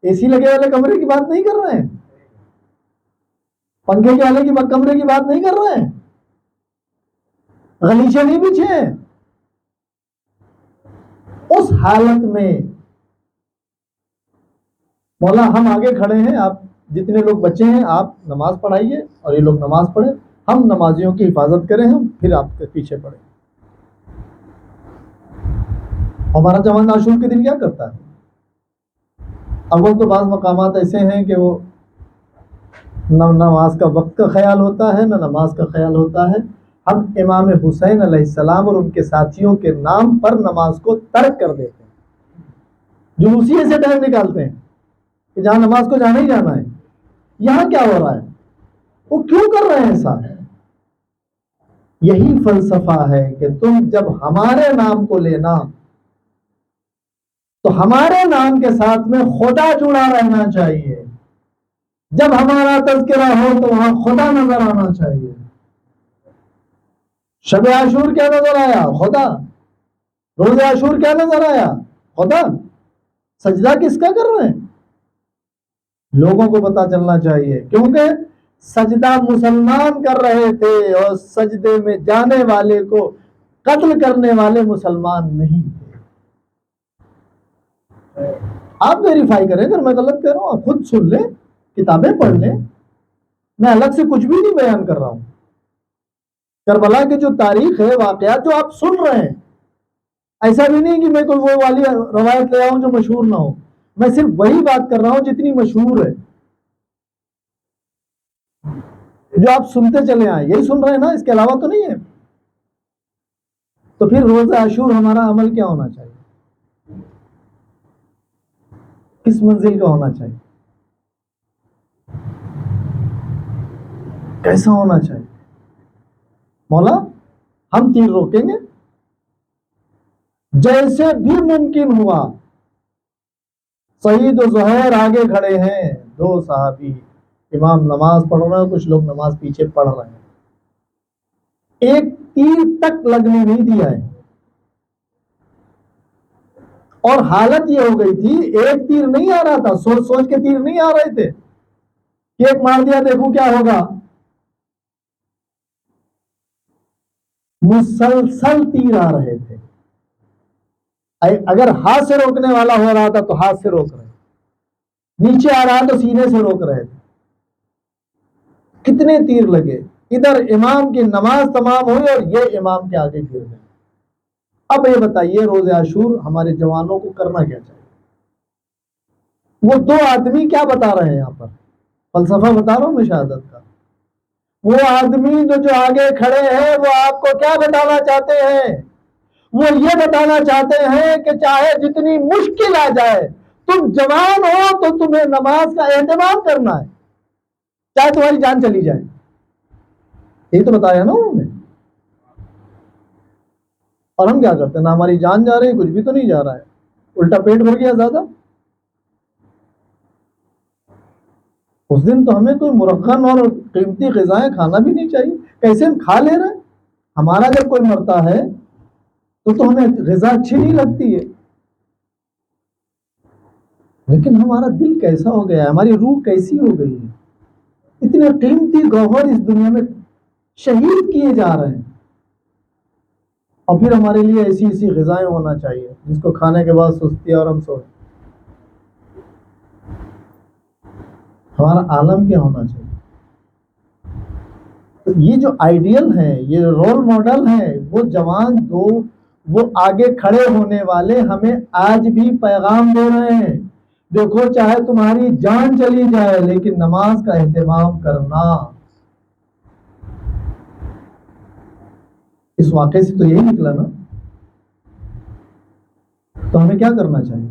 Speaker 1: اے سی لگے والے کمرے کی بات نہیں کر رہے ہیں، پنکھے کے والے کی کمرے کی بات نہیں کر رہے ہیں، غلیچے نہیں بچھے ہیں. اس حالت میں مولا ہم آگے کھڑے ہیں، آپ جتنے لوگ بچے ہیں آپ نماز پڑھائیے اور یہ لوگ نماز پڑھیں. ہم نمازیوں کی حفاظت کریں، ہم پھر آپ کے پیچھے پڑیں. ہمارا جوان عاشور کے دن کیا کرتا ہے؟ اول تو بعض مقامات ایسے ہیں کہ وہ نہ نماز کا وقت کا خیال ہوتا ہے نہ نماز کا خیال ہوتا ہے. ہم امام حسین علیہ السلام اور ان کے ساتھیوں کے نام پر نماز کو ترک کر دیتے ہیں. جلوسیے سے ٹائم نکالتے ہیں کہ جہاں نماز کو جانا ہی جانا ہے. یہاں کیا ہو رہا ہے؟ وہ کیوں کر رہے ہیں ایسا؟ یہی فلسفہ ہے کہ تم جب ہمارے نام کو لینا تو ہمارے نام کے ساتھ میں خدا جڑا رہنا چاہیے. جب ہمارا تذکرہ ہو تو وہاں خدا نظر آنا چاہیے. شب عاشور کیا نظر آیا؟ خدا. روز عاشور کیا نظر آیا؟ خدا. سجدہ کس کا کر رہے ہیں؟ لوگوں کو پتا چلنا چاہیے، کیونکہ سجدہ مسلمان کر رہے تھے اور سجدے میں جانے والے کو قتل کرنے والے مسلمان نہیں تھے. آپ ویریفائی کریں، اگر میں غلط کہہ رہا ہوں آپ خود سن لیں، کتابیں پڑھ لیں. میں الگ سے کچھ بھی نہیں بیان کر رہا ہوں. کربلا کی جو تاریخ ہے، واقعات جو آپ سن رہے ہیں، ایسا بھی نہیں کہ میں کوئی وہ والی روایت لے آؤں جو مشہور نہ ہو. میں صرف وہی بات کر رہا ہوں جتنی مشہور ہے، جو آپ سنتے چلے آئے. یہی سن رہے ہیں نا، اس کے علاوہ تو نہیں ہے. تو پھر روزہ عاشور ہمارا عمل کیا ہونا چاہیے؟ کس منزل کا ہونا چاہیے؟ کیسا ہونا چاہیے؟ مولا ہم تیر روکیں گے جیسے بھی ممکن ہوا. سعید و زہیر آگے کھڑے ہیں، 2 صحابی. امام نماز پڑھ رہا ہے، کچھ لوگ نماز پیچھے پڑھ رہے ہیں. ایک تیر تک لگنے نہیں دیا ہے. اور حالت یہ ہو گئی تھی، ایک تیر نہیں آ رہا تھا، سوچ سوچ کے تیر نہیں آ رہے تھے کہ ایک مار دیا دیکھوں کیا ہوگا. مسلسل تیر آ رہے تھے. اگر ہاتھ سے روکنے والا ہو رہا تھا تو ہاتھ سے روک رہے، نیچے آ رہا تو سینے سے روک رہے تھے. کتنے تیر لگے. ادھر امام کی نماز تمام ہوئی اور یہ امام کے آگے گر گئے. اب یہ بتائیے روز عاشور ہمارے جوانوں کو کرنا کیا چاہیے؟ وہ دو آدمی کیا بتا رہے ہیں یہاں پر؟ فلسفہ بتا رہا ہوں میں شہادت کا. وہ آدمی جو آگے کھڑے ہیں وہ آپ کو کیا بتانا چاہتے ہیں؟ وہ یہ بتانا چاہتے ہیں کہ چاہے جتنی مشکل آ جائے تم جوان ہو تو تمہیں نماز کا اہتمام کرنا ہے چاہے تمہاری جان چلی جائے. یہی تو بتایا نا انہوں نے. اور ہم کیا کرتے ہیں؟ نہ ہماری جان جا رہی، کچھ بھی تو نہیں جا رہا ہے، الٹا پیٹ بھر گیا زیادہ. اس دن تو ہمیں کوئی مرخن اور قیمتی غذائیں کھانا بھی نہیں چاہیے. کیسے ہم کھا لے رہے ہیں؟ ہمارا جب کوئی مرتا ہے تو ہمیں غذا اچھی نہیں لگتی ہے، لیکن ہمارا دل کیسا ہو گیا ہے، ہماری روح کیسی ہو گئی ہے. اتنے قیمتی گوہر اس دنیا میں شہید کیے جا رہے ہیں، اور پھر ہمارے لیے ایسی ایسی غذائیں ہونا چاہیے جس کو کھانے کے بعد سستی اور ہم سوئیں. ہمارا عالم کیا ہونا چاہیے؟ یہ جو آئیڈیل ہیں، یہ رول ماڈل ہیں، وہ جوان دو، وہ آگے کھڑے ہونے والے ہمیں آج بھی پیغام دے رہے ہیں. دیکھو چاہے تمہاری جان چلی جائے لیکن نماز کا اہتمام کرنا. اس واقعے سے تو یہی نکلا نا. تو ہمیں کیا کرنا چاہیے؟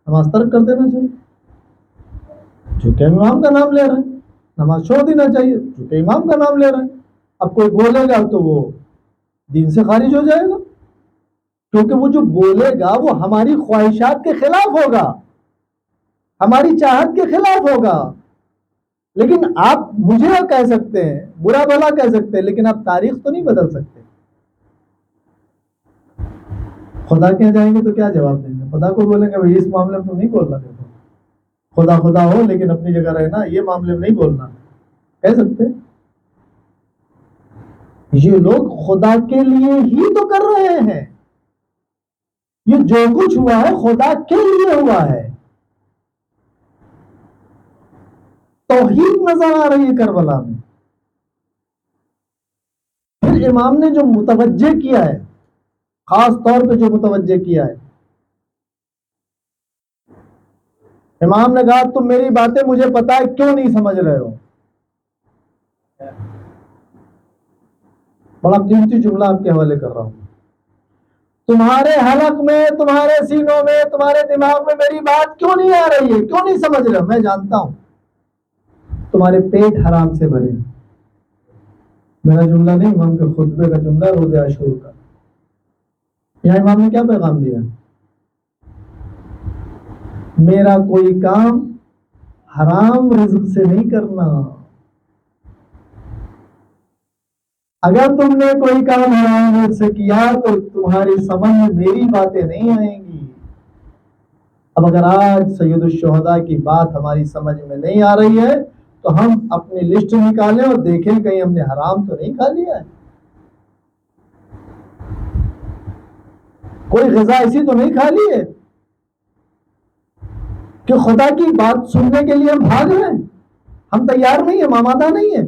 Speaker 1: نماز ترک کر دینا چاہیے چونکہ امام کا نام لے رہے ہیں. نماز چھوڑ دینا چاہیے چونکہ امام کا نام لے رہے ہیں. اب کوئی بولے گا تو وہ دین سے خارج ہو جائے گا، کیونکہ وہ جو بولے گا وہ ہماری خواہشات کے خلاف ہوگا، ہماری چاہت کے خلاف ہوگا. لیکن آپ مجھے کہہ سکتے ہیں، برا بھلا کہہ سکتے ہیں، لیکن آپ تاریخ تو نہیں بدل سکتے. خدا کہہ جائیں گے تو کیا جواب دیں گے؟ خدا کو بولیں گے بھائی اس معاملے میں تو نہیں بولنا، دیکھو خدا خدا ہو لیکن اپنی جگہ رہنا، یہ معاملے میں نہیں بولنا، کہہ سکتے؟ یہ لوگ خدا کے لیے ہی تو کر رہے ہیں. یہ جو کچھ ہوا ہے خدا کے لیے ہوا ہے. توحید نظر آ رہی ہے کربلا میں. پھر امام نے جو متوجہ کیا ہے، خاص طور پہ جو متوجہ کیا ہے، امام نے کہا تم میری باتیں مجھے پتا ہے کیوں نہیں سمجھ رہے ہو. بڑا قیمتی جملہ آپ کے حوالے کر رہا ہوں. تمہارے حلق میں، تمہارے سینوں میں، تمہارے دماغ میں میری بات کیوں نہیں آ رہی ہے، کیوں نہیں سمجھ رہے ہو؟ میں جانتا ہوں تمہارے پیٹ حرام سے بھرے. میرا جملہ نہیں، امام کے خطبے کا جملہ روز عاشور کا. یہاں امام نے کیا پیغام دیا؟ میرا کوئی کام حرام رزق سے نہیں کرنا. اگر تم نے کوئی کام حرام رزق سے کیا تو تمہاری سمجھ میں میری باتیں نہیں آئیں گی. اب اگر آج سید الشہداء کی بات ہماری سمجھ میں نہیں آ رہی ہے تو ہم اپنی لسٹ نکالیں اور دیکھیں کہیں ہم نے حرام تو نہیں کھا لیا ہے، کوئی غذا ایسی تو نہیں کھا لی ہے کہ خدا کی بات سننے کے لیے ہم بھاگ رہے ہیں، ہم تیار نہیں ہیں، آمادہ نہیں ہیں.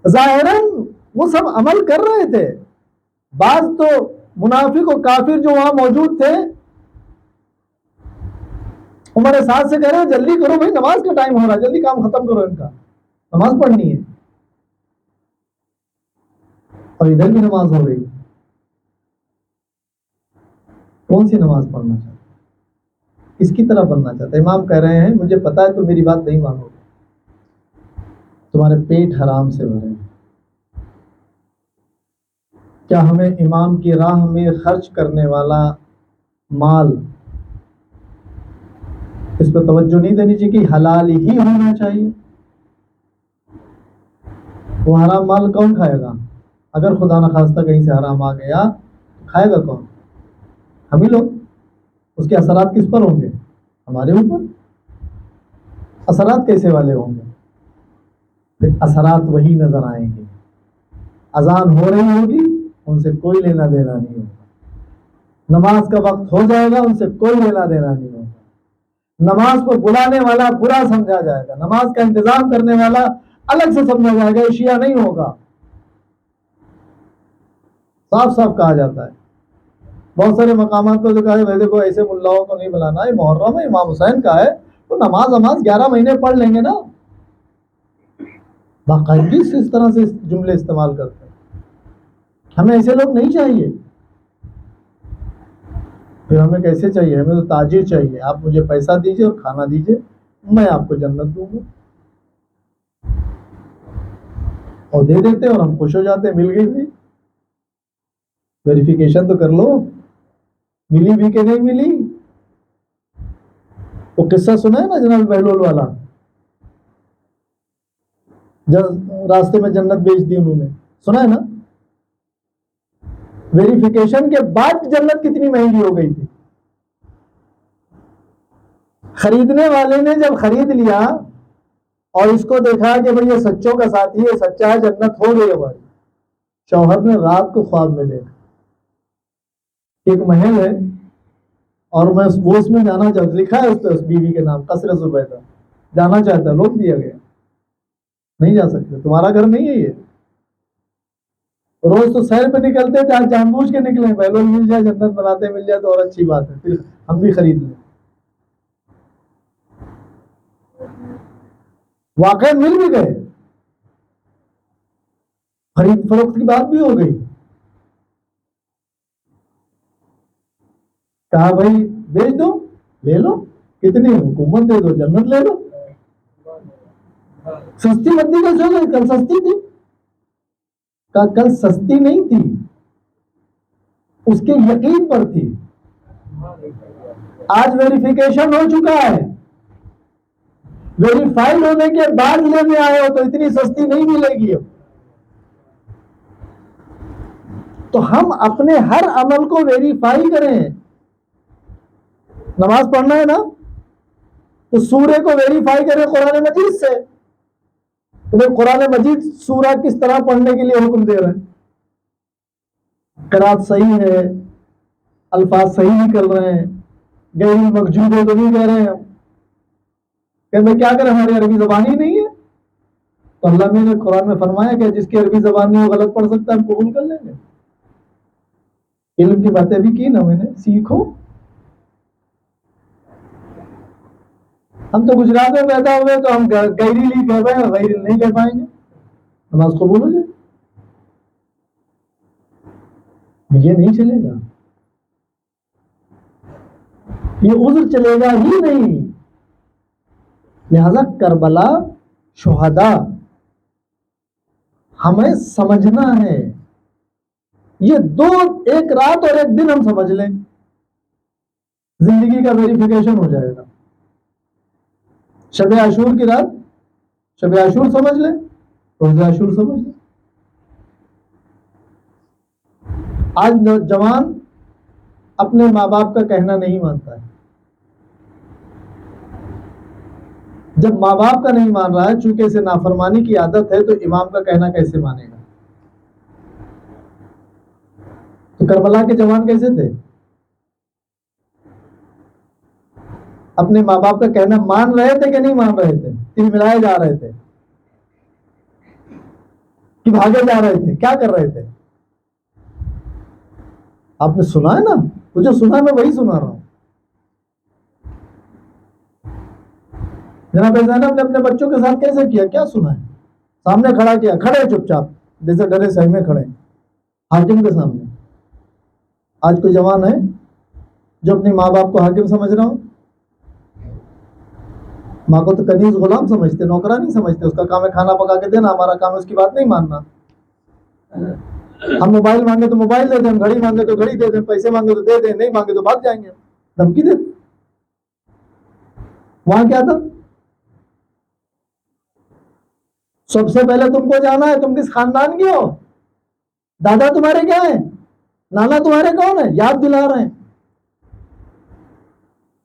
Speaker 1: ظاہراً وہ سب عمل کر رہے تھے. بعض تو منافق و کافر جو وہاں موجود تھے ہمارے ساتھ سے کہہ رہے ہیں جلدی کرو بھائی، نماز کا ٹائم ہو رہا ہے، جلدی کام ختم کرو، ان کا نماز پڑھنی ہے. اور ادھر بھی نماز ہو رہی. کون سی نماز پڑھنا چاہتے، کس کی طرح بننا چاہتے؟ امام کہہ رہے ہیں مجھے پتا ہے تم میری بات نہیں مانو گے، تمہارے پیٹ حرام سے بھرے. کیا ہمیں امام کی راہ میں خرچ کرنے والا مال اس پہ توجہ نہیں دینی چاہیے کہ حلال ہی ہونا چاہیے؟ وہ حرام مال کون کھائے گا؟ اگر خدا نخواستہ کہیں سے حرام آ گیا کھائے گا کون؟ ہم ہی لوگ. اس کے اثرات کس پر ہوں گے؟ ہمارے اوپر. اثرات کیسے والے ہوں گے؟ پھر اثرات وہی نظر آئیں گے. اذان ہو رہی ہوگی ان سے کوئی لینا دینا نہیں ہوگا، نماز کا وقت ہو جائے گا ان سے کوئی لینا دینا نہیں ہوگا، نماز کو بلانے والا برا سمجھا جائے گا، نماز کا انتظام کرنے والا الگ سے سمجھا جائے گا، اشیاء نہیں ہوگا. صاف صاف کہا جاتا ہے بہت سارے مقامات پہ جو کہا ہے بھائی دیکھو ایسے ملاؤں کو نہیں بلانا، یہ محرم ہے، امام حسین کا ہے، تو نماز 11 مہینے پڑھ لیں گے نا. باقاعدگی سے اس طرح سے جملے استعمال کرتے ہیں. ہمیں ایسے لوگ نہیں چاہیے. پھر ہمیں کیسے چاہیے؟ ہمیں تو تاجر چاہیے. آپ مجھے پیسہ دیجیے اور کھانا دیجیے، میں آپ کو جنت دوں گا. اور دے دیتے اور ہم خوش ہو جاتے، مل گئی تھی. ویریفیکیشن تو کر لو، ملی بھی کہ نہیں ملی. وہ قصہ سنا ہے نا جناب بہلول والا، راستے میں جنت بیچ دی انہوں نے، سنا ہے نا؟ ویریفیکیشن کے بعد جنت کتنی مہنگی ہو گئی تھی. خریدنے والے نے جب خرید لیا اور اس کو دیکھا کہ بھئی یہ سچوں کا ساتھی ہے، سچا ہے، جنت ہو گئی ہماری. شوہر نے رات کو خواب میں دیکھا ایک محل ہے اور میں اس میں جانا چاہتا، لکھا ہے اس پہ اس بیوی کے نام قصر زبیدہ، جانا چاہتا، روک دیا گیا، نہیں جا سکتے، تمہارا گھر نہیں ہے یہ. روز تو سیر پہ نکلتے تھے، آج جان بوجھ کے نکلے، بہلول مل جائے، جنت بناتے مل جائے تو اور اچھی بات ہے، پھر ہم بھی خرید لیں. واقعی مل بھی گئے، خرید فروخت کی بات بھی ہو گئی. کہا بھائی بیچ دو، لے لو، کتنی حکومت دے دو، جنت لے لو. سستی متی کا چل کل سستی تھی، کل سستی نہیں تھی، اس کے یقین پر تھی. آج ویریفیکیشن ہو چکا ہے، ویریفائڈ ہونے کے بعد لینے آئے ہو تو اتنی سستی نہیں ملے گی. اب تو ہم اپنے ہر عمل کو ویریفائی کریں. نماز پڑھنا ہے نا تو سورہ کو ویریفائی کریں قرآن مجید سے. تمہیں قرآن مجید سورہ کس طرح پڑھنے کے لیے حکم دے رہے ہیں؟ قرات صحیح ہے، الفاظ صحیح نکل رہے ہیں، غیر مغضوب ہے تو نہیں کہہ رہے ہیں ہم کہ میں کیا کریں، ہماری عربی زبان ہی نہیں ہے. تو اللہ نے قرآن میں فرمایا کہ جس کی عربی زبان نہیں وہ غلط پڑھ سکتا ہے، ہم قبول کر لیں گے. علم کی باتیں بھی کی نا میں نے، سیکھو. ہم تو گجرات میں پیدا ہوئے تو ہم گیریلی کہہ رہے ہیں، غیر نہیں کہہ پائیں گے، نماز قبول ہو جائے. یہ نہیں چلے گا، یہ عذر چلے گا ہی نہیں. لہذا کربلا شہداء ہمیں سمجھنا ہے. یہ ایک رات اور ایک دن ہم سمجھ لیں، زندگی کا ویریفیکیشن ہو جائے گا. شب عاشور کی رات شب عاشور سمجھ لیں، روز عاشور سمجھ لیں. آج نوجوان اپنے ماں باپ کا کہنا نہیں مانتا ہے. جب ماں باپ کا نہیں مان رہا ہے، چونکہ اسے نافرمانی کی عادت ہے، تو امام کا کہنا کیسے مانے گا؟ تو کربلا کے جوان کیسے تھے؟ اپنے ماں باپ کا کہنا مان رہے تھے کہ نہیں مان رہے تھے؟ تل ملائے جا رہے تھے کہ بھاگے جا رہے تھے؟ کیا کر رہے تھے؟ آپ نے سنا ہے نا، وہ جو سنا میں وہی سنا رہا ہوں. جناب زینب نے اپنے بچوں کے ساتھ کیسے کیا؟ کیا سنا ہے؟ سامنے کھڑا کیا، کھڑے چپ چاپ جیسے ڈرے سہی میں کھڑے حاکم کے سامنے. آج کوئی جوان ہے جو اپنے ماں باپ کو حاکم سمجھ رہا ہوں؟ ماں کو تو کنیز غلام سمجھتے، نوکرا نہیں سمجھتے. اس کا کام ہے کھانا پکا کے دینا، ہمارا کام ہے اس کی بات نہیں ماننا. ہم موبائل مانگے تو موبائل دے دیں، ہم گھڑی مانگے تو گھڑی دے دیں، پیسے مانگے تو دے دیں، نہیں مانگے تو بھاگ جائیں گے، دھمکی دے. وہاں کیا تھا؟ سب سے پہلے تم کو جانا ہے تم کس خاندان کے ہو، دادا تمہارے کیا ہیں، نانا تمہارے کون ہے، یاد دلا رہے ہیں.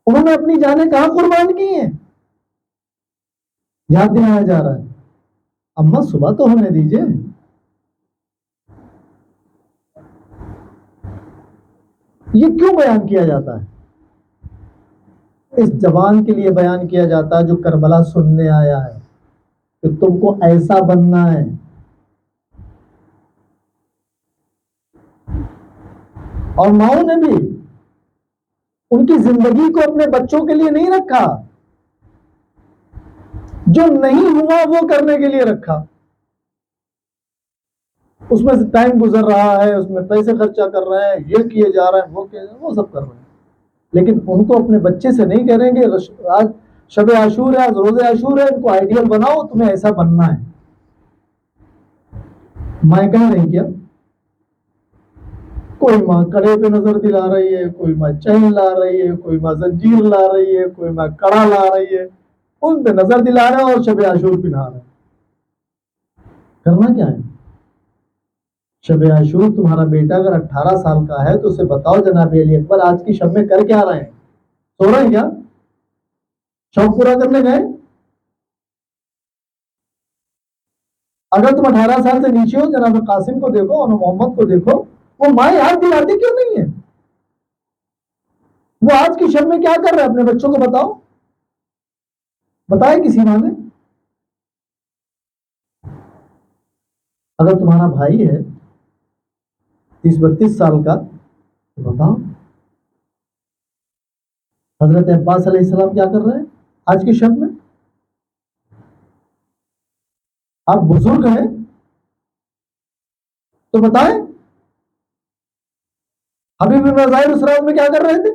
Speaker 1: انہوں نے اپنی جانیں کہاں قربان کی ہیں، یاد دلایا جا رہا ہے. اما صبح تو ہونے دیجئے. یہ کیوں بیان کیا جاتا ہے؟ اس جوان کے لیے بیان کیا جاتا ہے جو کربلا سننے آیا ہے کہ تم کو ایسا بننا ہے. اور ماؤں نے بھی ان کی زندگی کو اپنے بچوں کے لیے نہیں رکھا، جو نہیں ہوا وہ کرنے کے لیے رکھا. اس میں سے ٹائم گزر رہا ہے، اس میں پیسے خرچہ کر رہے ہیں، یہ کیے جا رہے ہیں، وہ کیے جا رہے ہیں، وہ سب کر رہے ہیں، لیکن ان کو اپنے بچے سے نہیں کہہ رہے کہ آج شب عاشور ہے، آج روز عاشور ہے، ان کو آئیڈیل بناؤ، تمہیں ایسا بننا ہے. ماں کہہ رہی کیا؟ کوئی ماں کڑے پہ نظر دلا رہی ہے، کوئی ماں چین لا رہی ہے، کوئی ماں زنجیر لا رہی ہے، کوئی ماں کڑا لا رہی ہے، ان پہ نظر دلا رہے ہیں اور شب عاشور پہنا رہے ہیں. کرنا کیا ہے؟ شب عاشور تمہارا بیٹا اگر 18 سال کا ہے تو اسے بتاؤ جناب علی اکبر آج کی شب میں کر کیا رہے ہیں؟ سو رہے ہیں کیا؟ شوق پورا کرنے گئے؟ اگر تم 18 سال سے نیچے ہو، جناب قاسم کو دیکھو اور محمد کو دیکھو، وہ ماں یاد دلاتی کیوں نہیں ہے؟ وہ آج کی شب میں کیا کر رہے ہیں؟ اپنے بچوں کو بتاؤ، بتائے کسی ماں نے؟ اگر تمہارا بھائی ہے 30-32 سال کا تو بتاؤ حضرت عباس علیہ السلام کیا کر رہے ہیں آج کی شب میں؟ آپ بزرگ ہیں تو بتائیں. حبیب بن ظاہر اس رات میں کیا کر رہے تھے؟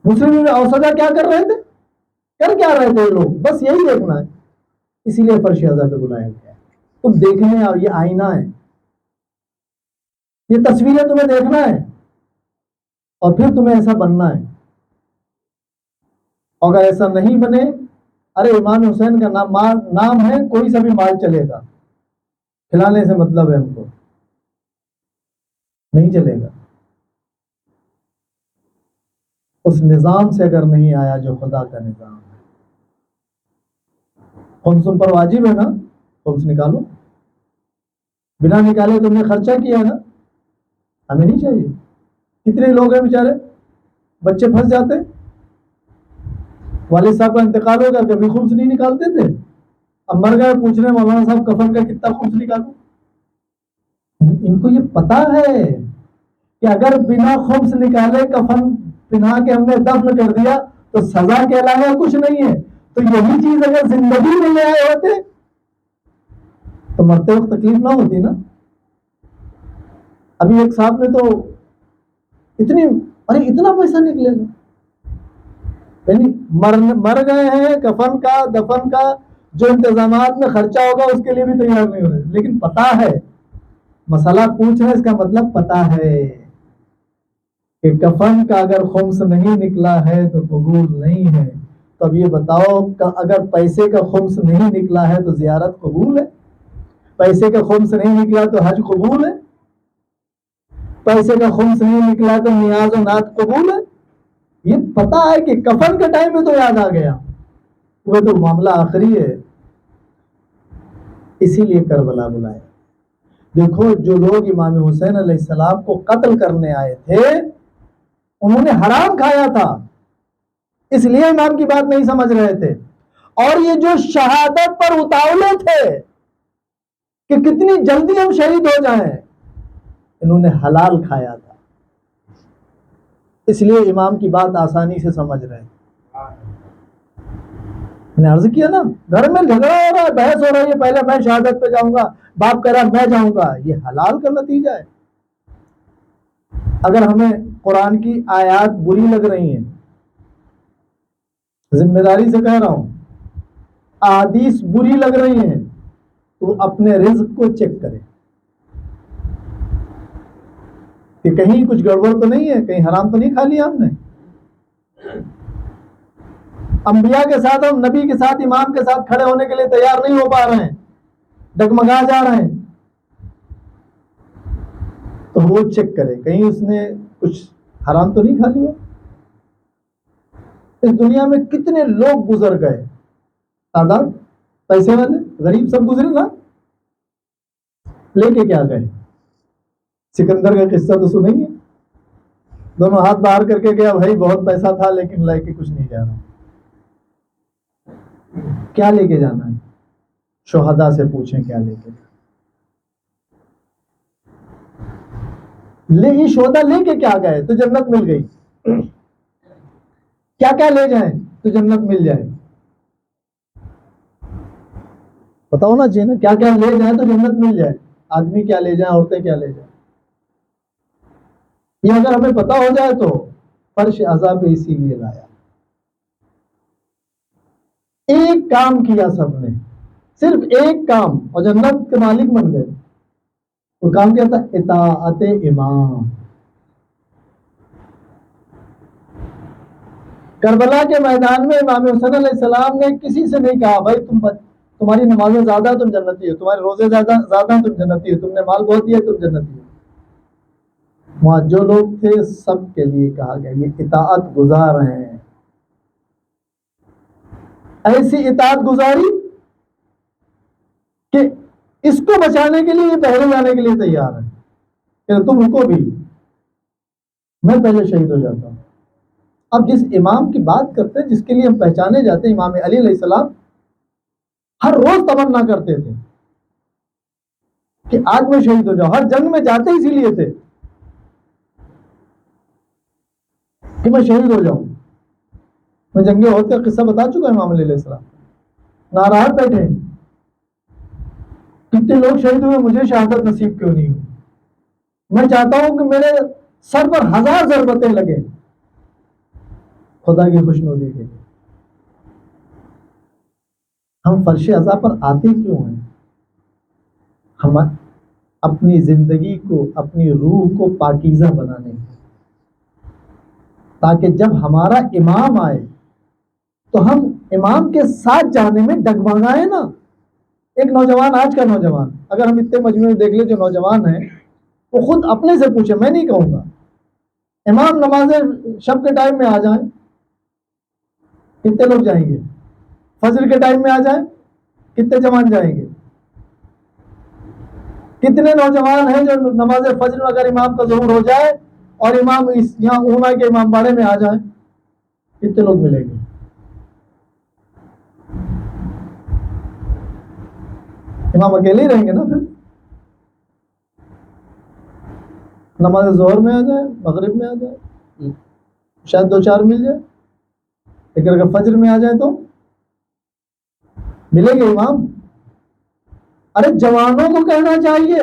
Speaker 1: مسلم بن اوسجہ کیا کر رہے تھے؟ کر کیا رہے تھے لوگ؟ بس یہی دیکھنا ہے. اسی لیے فرش اعضا پہ بلایا گیا. تم دیکھنے اور یہ آئینہ ہے، یہ تصویریں تمہیں دیکھنا ہے اور پھر تمہیں ایسا بننا ہے. اگر ایسا نہیں بنے، ارے امام حسین کا نام ہے، کوئی سا بھی مال چلے گا، کھلانے سے مطلب ہے ہم کو، نہیں چلے گا. اس نظام سے اگر نہیں آیا جو خدا کا نظام ہے. خمس پر واجب ہے نا، خمس نکالو. بنا نکالے تم نے خرچہ کیا نا، ہمیں نہیں چاہیے. کتنے لوگ ہیں بیچارے بچے پھنس جاتے، والد صاحب کا انتقال ہو گیا، کبھی خمس نہیں نکالتے تھے، اب مر گئے، پوچھ رہے مولانا صاحب کفن کا کتنا خمس نکالوں. ان کو یہ پتا ہے کہ اگر بنا خمس نکالے کفن پہنا کے ہم نے دفن کر دیا تو سزا کے علاوہ کچھ نہیں ہے. تو یہی چیز اگر زندگی میں لے آئے ہوتے تو مرتے وقت تکلیف نہ ہوتی نا. ابھی ایک صاحب نے تو اتنا پیسہ نکلے گا، یعنی مر گئے ہیں، کفن کا دفن کا جو انتظامات میں خرچہ ہوگا اس کے لیے بھی تیار نہیں ہو رہے، لیکن پتا ہے مسئلہ پوچھ رہے، اس کا مطلب پتا ہے کہ کفن کا اگر خمس نہیں نکلا ہے تو قبول نہیں ہے. تو اب یہ بتاؤ اگر پیسے کا خمس نہیں نکلا ہے تو زیارت قبول ہے؟ پیسے کا خمس نہیں نکلا تو حج قبول ہے؟ پیسے کا خمس نہیں نکلا تو نیاز و نعت قبول ہے؟ یہ پتا ہے کہ کفن کے ٹائم میں تو یاد آ گیا، وہ تو معاملہ آخری ہے. اسی لیے کربلا بلایا. دیکھو جو لوگ امام حسین علیہ السلام کو قتل کرنے آئے تھے انہوں نے حرام کھایا تھا، اس لیے امام کی بات نہیں سمجھ رہے تھے. اور یہ جو شہادت پر اتاولے تھے کہ کتنی جلدی ہم شہید ہو جائیں، انہوں نے حلال کھایا تھا، اس لیے امام کی بات آسانی سے سمجھ رہے ہیں. میں نے عرض کیا نا، گھر میں جھگڑا ہو رہا ہے، بحث ہو رہی ہے، پہلے میں شہادت پہ جاؤں گا، باپ کہہ رہا میں جاؤں گا، یہ حلال کا نتیجہ ہے. اگر ہمیں قرآن کی آیات بری لگ رہی ہیں، ذمہ داری سے کہہ رہا ہوں، احادیث بری لگ رہی ہیں، تو اپنے رزق کو چیک کریں کہ کہیں کچھ گڑبڑ تو نہیں ہے، کہیں حرام تو نہیں کھا لیا ہم نے. انبیاء کے ساتھ، ہم نبی کے ساتھ، امام کے ساتھ کھڑے ہونے کے لیے تیار نہیں ہو پا رہے ہیں، ڈگمگا جا رہے ہیں. تو وہ چیک کرے کہیں اس نے کچھ حرام تو نہیں کھا لیا. اس دنیا میں کتنے لوگ گزر گئے، تعداد، پیسے والے غریب سب گزرے نا، لے کے کیا گئے؟ سکندر کا قصہ تو سنیں گے، دونوں ہاتھ باہر کر کے گیا، بھائی بہت پیسہ تھا لیکن لے کے کچھ نہیں جا رہا. کیا لے کے جانا ہے؟ شہداء سے پوچھیں کیا لے کے. یہ شہداء لے کے کیا گئے تو جنت مل گئی، کیا کیا لے جائیں تو جنت مل جائے؟ بتاؤ نا جی نا، کیا کیا لے جائیں تو جنت مل جائے؟ آدمی کیا لے جائیں، عورتیں کیا لے جائیں؟ یہ اگر ہمیں پتا ہو جائے تو فرش عذاب پہ اسی لیے لایا. ایک کام کیا سب نے، صرف ایک کام، اور جنت کے مالک بن گئے. وہ کام کیا تھا؟ اطاعت امام. کربلا کے میدان میں امام حسین علیہ السلام نے کسی سے نہیں کہا بھائی تمہاری نمازیں زیادہ تم جنتی ہو، تمہارے روزے زیادہ تم جنتی ہو، تم نے مال بہت دیا تم جنتی ہو. وہاں جو لوگ تھے سب کے لیے کہا گیا یہ اطاعت گزار ہیں. ایسی اطاعت گزاری کہ اس کو بچانے کے لیے یہ پہلے جانے کے لیے تیار ہے کہ تم رکو بھی، میں پہلے شہید ہو جاتا ہوں. اب جس امام کی بات کرتے ہیں، جس کے لیے ہم پہچانے جاتے ہیں، امام علی علیہ السلام ہر روز تمنا کرتے تھے کہ آج میں شہید ہو جاؤں. ہر جنگ میں جاتے اسی لیے تھے کہ میں شہید ہو جاؤں. میں جنگ عہد کا قصہ بتا چکا امام علی علیہ السلام. ناراض بیٹھے کتنے لوگ شہید ہوئے، مجھے شہادت نصیب کیوں نہیں ہوئی؟ میں چاہتا ہوں کہ میرے سر پر 1000 ضربتیں لگے خدا کی خوشنودی کے لیے. ہم فرش عذاب پر آتے کیوں ہیں؟ ہم اپنی زندگی کو، اپنی روح کو پاکیزہ بنانے کے، تاکہ جب ہمارا امام آئے تو ہم امام کے ساتھ جانے میں ڈگمگائیں نا. ایک نوجوان، آج کا نوجوان، اگر ہم اتنے مجموعے دیکھ لیں جو نوجوان ہیں، وہ خود اپنے سے پوچھے، میں نہیں کہوں گا. امام نماز شب کے ٹائم میں آ جائیں، کتنے لوگ جائیں گے؟ فجر کے ٹائم میں آ جائیں، کتنے جوان جائیں گے؟ کتنے نوجوان ہیں جو نماز فجر میں اگر امام کا ظہور ہو جائے اور امام یہاں اونا کے امام باڑے میں آ جائیں، کتنے لوگ ملیں گے؟ امام اکیلے ہی رہیں گے نا. پھر نماز ظہر میں آ جائے، مغرب میں آ جائے، شاید 2-4 مل جائے، لیکن اگر فجر میں آ جائے تو ملیں گے امام. ارے جوانوں کو کہنا چاہیے،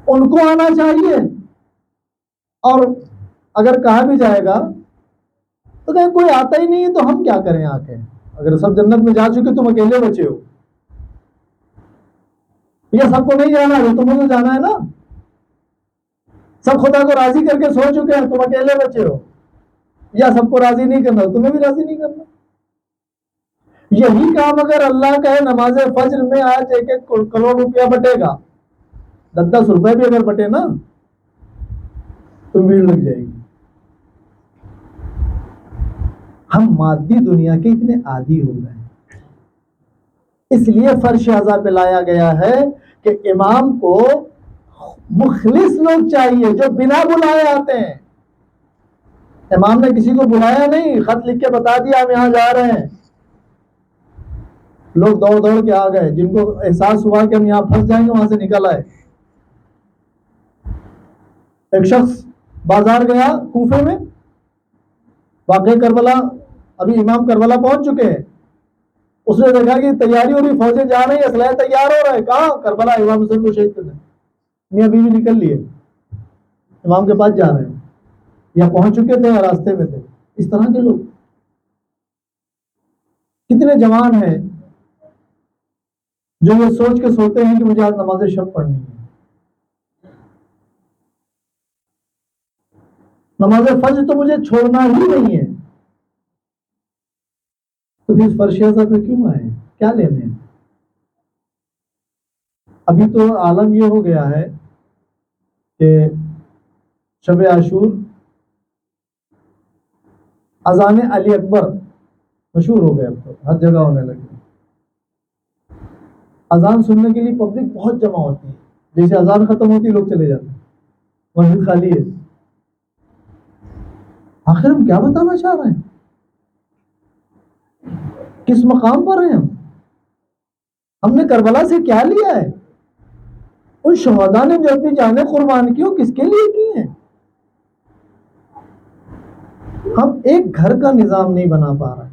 Speaker 1: ان کو آنا چاہیے. اور اگر کہا بھی جائے گا تو کہ کوئی آتا ہی نہیں ہے تو ہم کیا کریں آ کے؟ اگر سب جنت میں جا چکے تم اکیلے بچے ہو، یا سب کو نہیں جانا ہے تمہیں تو جانا ہے نا. سب خدا کو راضی کر کے سو چکے ہیں، تم اکیلے بچے ہو. یا سب کو راضی نہیں کرنا، تمہیں بھی راضی نہیں کرنا. یہی کام اگر اللہ کا ہے، نماز فجر میں آج 1 کروڑ روپیہ بٹے گا، 10 روپے بھی اگر بٹے نا تو بھیڑ لگ جائے گی. ہم مادی دنیا کے اتنے عادی ہو گئے ہیں. اس لیے فرش عزا پہ لایا گیا ہے کہ امام کو مخلص لوگ چاہیے جو بنا بلائے آتے ہیں. امام نے کسی کو بلایا نہیں، خط لکھ کے بتا دیا ہم یہاں جا رہے ہیں، لوگ دوڑ دوڑ کے آ گئے. جن کو احساس ہوا کہ ہم یہاں پھنس جائیں گے وہاں سے نکل آئے. ایک شخص بازار گیا کوفے میں، واقع کربلا، ابھی امام کربلا پہنچ چکے ہیں. اس نے دیکھا کہ تیاری ہو رہی، فوجیں جا رہی ہیں، اسلحہ تیار ہو رہا ہے. کہاں؟ کربلا، امام حسین کو شہید کرنے. میاں بیوی نکل لیے، امام کے پاس جا رہے ہیں، یا پہنچ چکے تھے یا راستے میں تھے. اس طرح کے لوگ کتنے جوان ہیں جو یہ سوچ کے سوتے ہیں کہ مجھے آج نماز شب پڑھنی ہے. نماز فجر تو مجھے چھوڑنا ہی نہیں ہے. تو پھر فرش عزا پہ کیوں آئے؟ کیا لینے ہیں؟ ابھی تو عالم یہ ہو گیا ہے کہ شب عاشور اذان علی اکبر مشہور ہو گیا، اب تو ہر جگہ ہونے لگی. اذان سننے کے لیے پبلک بہت جمع ہوتی ہے. جیسے اذان ختم ہوتی ہے لوگ چلے جاتے ہیں، مسجد خالی ہے. آخر ہم کیا بتانا چاہ رہے ہیں؟ کس مقام پر ہیں ہم نے کربلا سے کیا لیا ہے؟ ان شہداء نے جو اپنی جانیں قربان کی وہ کس کے لیے کی ہیں؟ ہم ایک گھر کا نظام نہیں بنا پا رہے،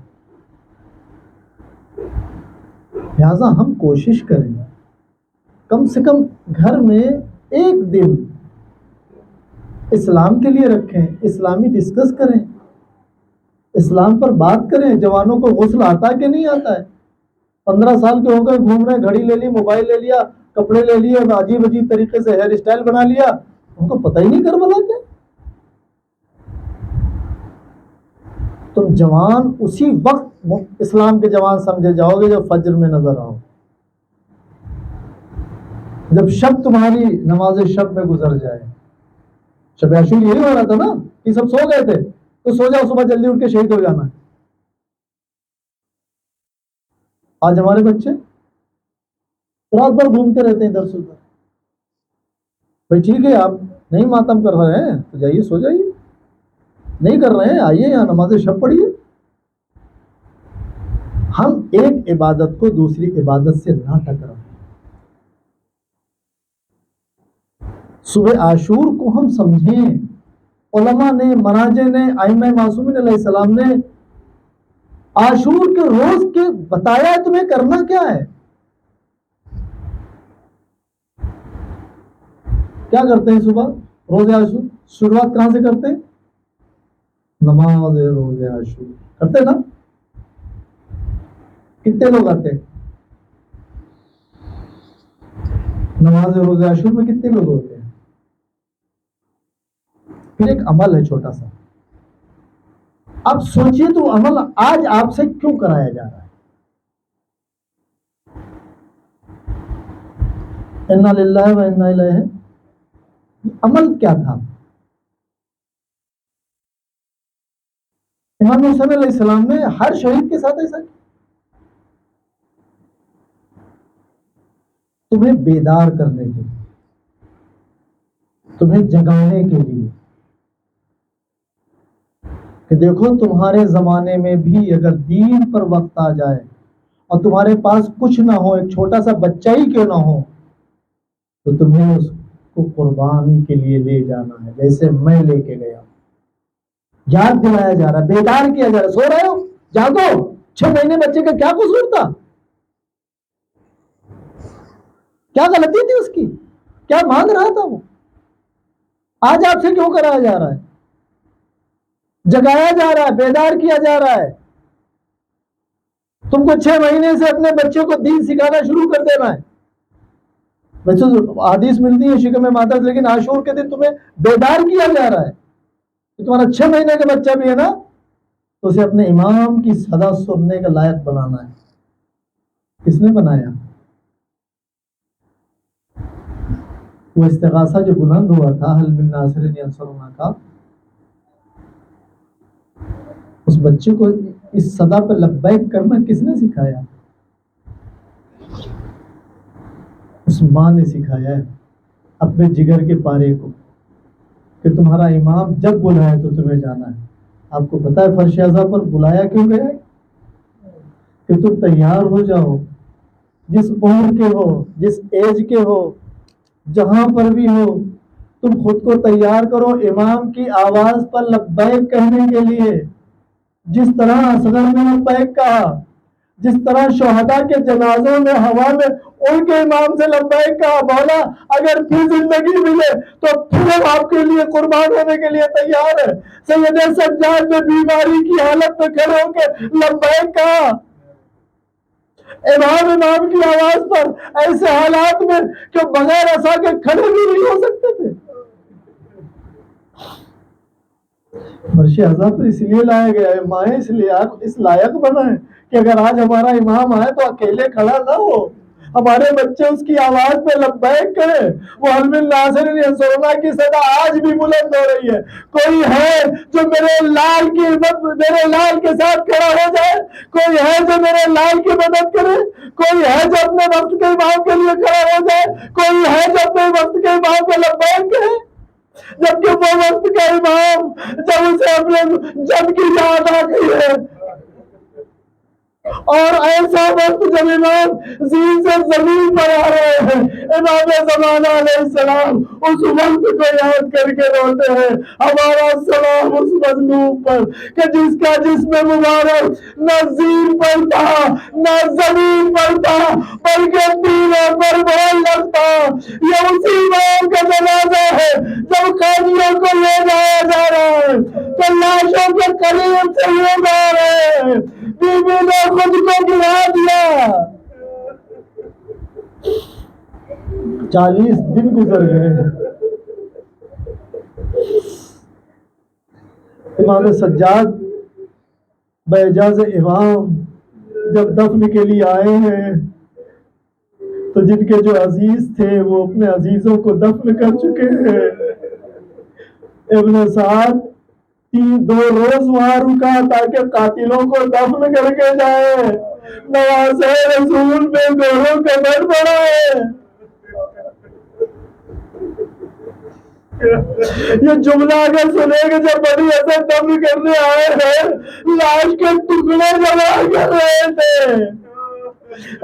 Speaker 1: لہذا ہم کوشش کریں کم سے کم گھر میں ایک دن اسلام کے لیے رکھیں، اسلامی ڈسکس کریں، اسلام پر بات کریں۔ جوانوں کو غسل آتا کہ نہیں آتا ہے؟ 15 سال کے ہو گئے گھوم رہے، گھڑی لے لی، موبائل لے لیا، کپڑے لے لیے، عجیب عجیب طریقے سے ہیئر اسٹائل بنا لیا، ان کو پتہ ہی نہیں کربلا کیا۔ تم جوان اسی وقت اسلام کے جوان سمجھے جاؤ گے جب فجر میں نظر آؤ، جب شب تمہاری نماز شب میں گزر جائے۔ شب عاشور یہی ہو رہا تھا نا کہ سب سو گئے تھے، تو سو جاؤ، صبح جلدی اٹھ کے شہید ہو جانا ہے۔ آج ہمارے بچے رات بھر گھومتے رہتے ہیں ادھر سے ادھر۔ بھائی ٹھیک ہے، آپ نہیں ماتم کر رہے ہیں تو جائیے سو جائیے، نہیں کر رہے ہیں آئیے یہاں نماز شب پڑھیے۔ ہم ایک عبادت کو دوسری عبادت سے نہ ٹکرائیں۔ صبح عاشور کو ہم سمجھیں، علماء نے، مراجع نے، ائمہ معصومین علیہ السلام نے عاشور کے روز کے بتایا تمہیں کرنا کیا ہے۔ کیا کرتے ہیں صبح روز عاشور؟ شروعات کہاں سے کرتے ہیں؟ نماز روز عاشور کرتے نا؟ کتنے لوگ آتے ہیں نماز روز عاشور میں؟ کتنے لوگ ہوتے ہیں؟ پھر ایک عمل ہے چھوٹا سا، اب سوچئے تو عمل آج آپ سے کیوں کرایا جا رہا ہے؟ انا للہ و انا الیہ، عمل کیا تھا؟ امام حسین علیہ السلام نے ہر شہید کے ساتھ ایسا کیا، تمہیں بیدار کرنے کے لیے، تمہیں جگانے کے لیے کہ دیکھو تمہارے زمانے میں بھی اگر دین پر وقت آ جائے اور تمہارے پاس کچھ نہ ہو، ایک چھوٹا سا بچہ ہی کیوں نہ ہو، تو تمہیں اس کو قربانی کے لیے لے جانا ہے، جیسے میں لے کے گیا۔ یاد دلایا جا رہا ہے، بیدار کیا جا رہا ہے۔ سو رہے ہو جاگو، 6 مہینے بچے کا کیا قصور تھا؟ کیا غلطی تھی اس کی؟ کیا مانگ رہا تھا وہ؟ آج آپ سے کیوں کرایا جا رہا ہے؟ جگایا جا رہا ہے، بیدار کیا جا رہا ہے۔ تم کو 6 مہینے سے اپنے بچوں کو دین سکھانا شروع کر دینا ہے۔ بچوں حدیث ملتی ہے شکم مادر، لیکن عاشور کے دن تمہیں بیدار کیا جا رہا ہے۔ تمہارا 6 مہینے کا بچہ بھی ہے نا، تو اسے اپنے امام کی صدا سننے کا لائق بنانا ہے۔ کس نے بنایا؟ وہ استغاثہ جو بلند ہوا تھا حل من ناصر ینصرنا کا، اس بچے کو اس صدا پہ لبیک کرنا کس نے سکھایا؟ اس ماں نے سکھایا ہے اپنے جگر کے پارے کو، کہ تمہارا امام جب بلائے تو تمہیں جانا ہے۔ آپ کو پتا ہے فرش اعظم پر بلایا کیوں گیا ہے؟ کہ تم تیار ہو جاؤ، جس عمر کے ہو، جس ایج کے ہو، جہاں پر بھی ہو، تم خود کو تیار کرو امام کی آواز پر لبیک کہنے کے لیے۔ جس طرح اصغر نے لبیک کہا، جس طرح شہداء کے جنازوں میں ہوا میں ان کے امام سے لبیک کہا، مولا اگر پھر زندگی ملے تو پھر ہم آپ کے لیے قربان ہونے کے لیے تیار ہیں۔ سید سجاد نے بیماری کی حالت میں کھڑے ہو کے لبیک کہا، امام کی آواز پر ایسے حالات میں کہ بغیر عصا کے کھڑے بھی نہیں ہو سکتے تھے۔ فرش اعظم پر اس لیے لایا گیا ہے، مائیں اس لیے اس لائق بنا ہے کہ اگر آج ہمارا امام آئے تو اکیلے کھڑا نہ ہو، ہمارے بچے اس کی آواز پہ لبیک کرے۔ وہ حل من ناصر ینصرنا کی صدا آج بھی بلند ہو رہی ہے۔ کوئی ہے جو میرے لال کی میرے لال کے ساتھ کھڑا ہو جائے؟ کوئی ہے جو میرے لال کی مدد کرے؟ کوئی ہے جو اپنے وقت کے امام کے لیے کھڑا ہو جائے؟ کوئی ہے جو اپنے وقت کے امام کو لبیک کرے؟ جبکہ وہ وقت کا امام جب اسے اپنے جب کی یاد آ گئی ہے، اور ایسا وقت جب امام زین سے زمین پر آ رہے ہیں، امام زمانہ علیہ السلام اس وقت کو یاد کر کے روتے ہیں، ہمارا سلام اس مظلوم پر کہ جس کا جسم مبارک نہ زین پر تھا نہ زمین پر تھا بلکہ تینوں پر معلق تھا۔ یہ اسی امام کا جنازہ ہے جب قیدیوں کو لے جایا جا رہا ہے تو لاشوں کے قریب سے یہ جا رہے ہیں، بی بی نے خود کو گرا دیا۔ 40 دن گزر گئے۔ امام سجاد باعجاز امام جب دفن کے لیے آئے ہیں تو جن کے جو عزیز تھے وہ اپنے عزیزوں کو دفن کر چکے ہیں۔ ابن سعد 2 روز وہاں رکا تاکہ قاتلوں کو دفن کر کے جائے۔ نواسے رسول پہ گوروں کا بڑھ پڑا ہے۔ یہ جملہ اگر سنے گے جب بنی اسد دفن کرنے آئے ہیں لاش کے ٹکڑے جمع کر رہے تھے،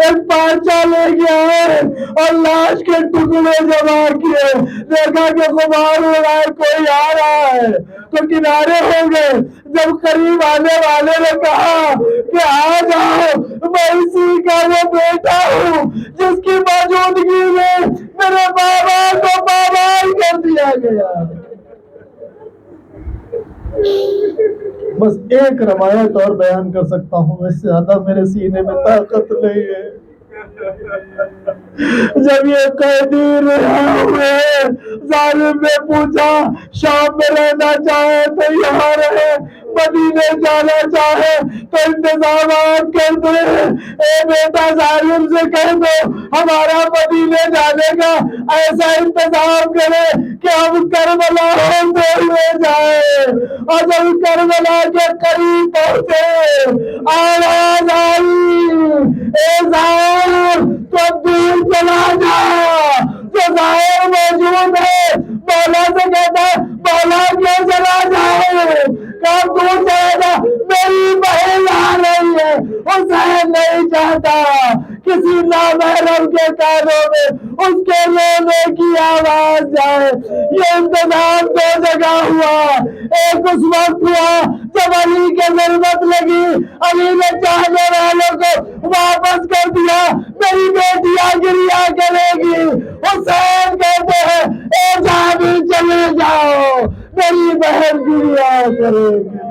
Speaker 1: ایک پارچہ لے کے آئے اور لاش کے ٹکڑے جمع کیے، دیکھا کہ غبار ہو رہا ہے کوئی آ رہا ہے تو کنارے ہو گئے۔ جب قریب آنے والے نے کہا کہ آ جاؤ، میں اسی کا وہ بیٹا ہوں جس کی موجودگی میں میرے بابا کو پامال کر دیا گیا۔ بس ایک روایت اور بیان کر سکتا ہوں، اس سے زیادہ میرے سینے میں طاقت نہیں ہے۔ جب یہ قیدی رہا ہوئے ظالم نے پوچھا شام میں رہنا چاہے تو یہاں رہے، مدینے جانا چاہے تو انتظامات کر دے۔ اے بیٹا ظالم سے کہہ دو ہمارا مدینے جانے کا ایسا انتظام کرے کہ ہم کربلا ہوتے ہوئے جائیں۔ اور جب کربلا کے قریب پہنچے آواز آئی اے ظالم تو دور چلا جا۔ جو ظاہر موجود ہے مولا سے کہتا ہے مولا کیوں چلا جائے، کہاں دور چلا جا، میری بہن آ رہی ہے۔ حسین نہیں چاہتا کسی نامحرم کے کانوں میں اس کے رونے کی آواز جائے۔ یہ انتظام 2 جگہ ہوا، ایک اس وقت ہوا جب علی کے ضرورت لگی، علی نے چاہنے والوں کو واپس کر دیا، میری بیٹیاں گریا کرے گی۔ حسین کہتے ہیں اے جابر چلے جاؤ، میری بہن گریا کرے گی۔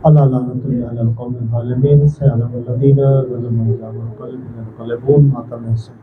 Speaker 1: اللہ لعنت اللہ علی القوم الظالمین سيعلم الذين ظلموا إذا ما ينقلبون ما تنسوا۔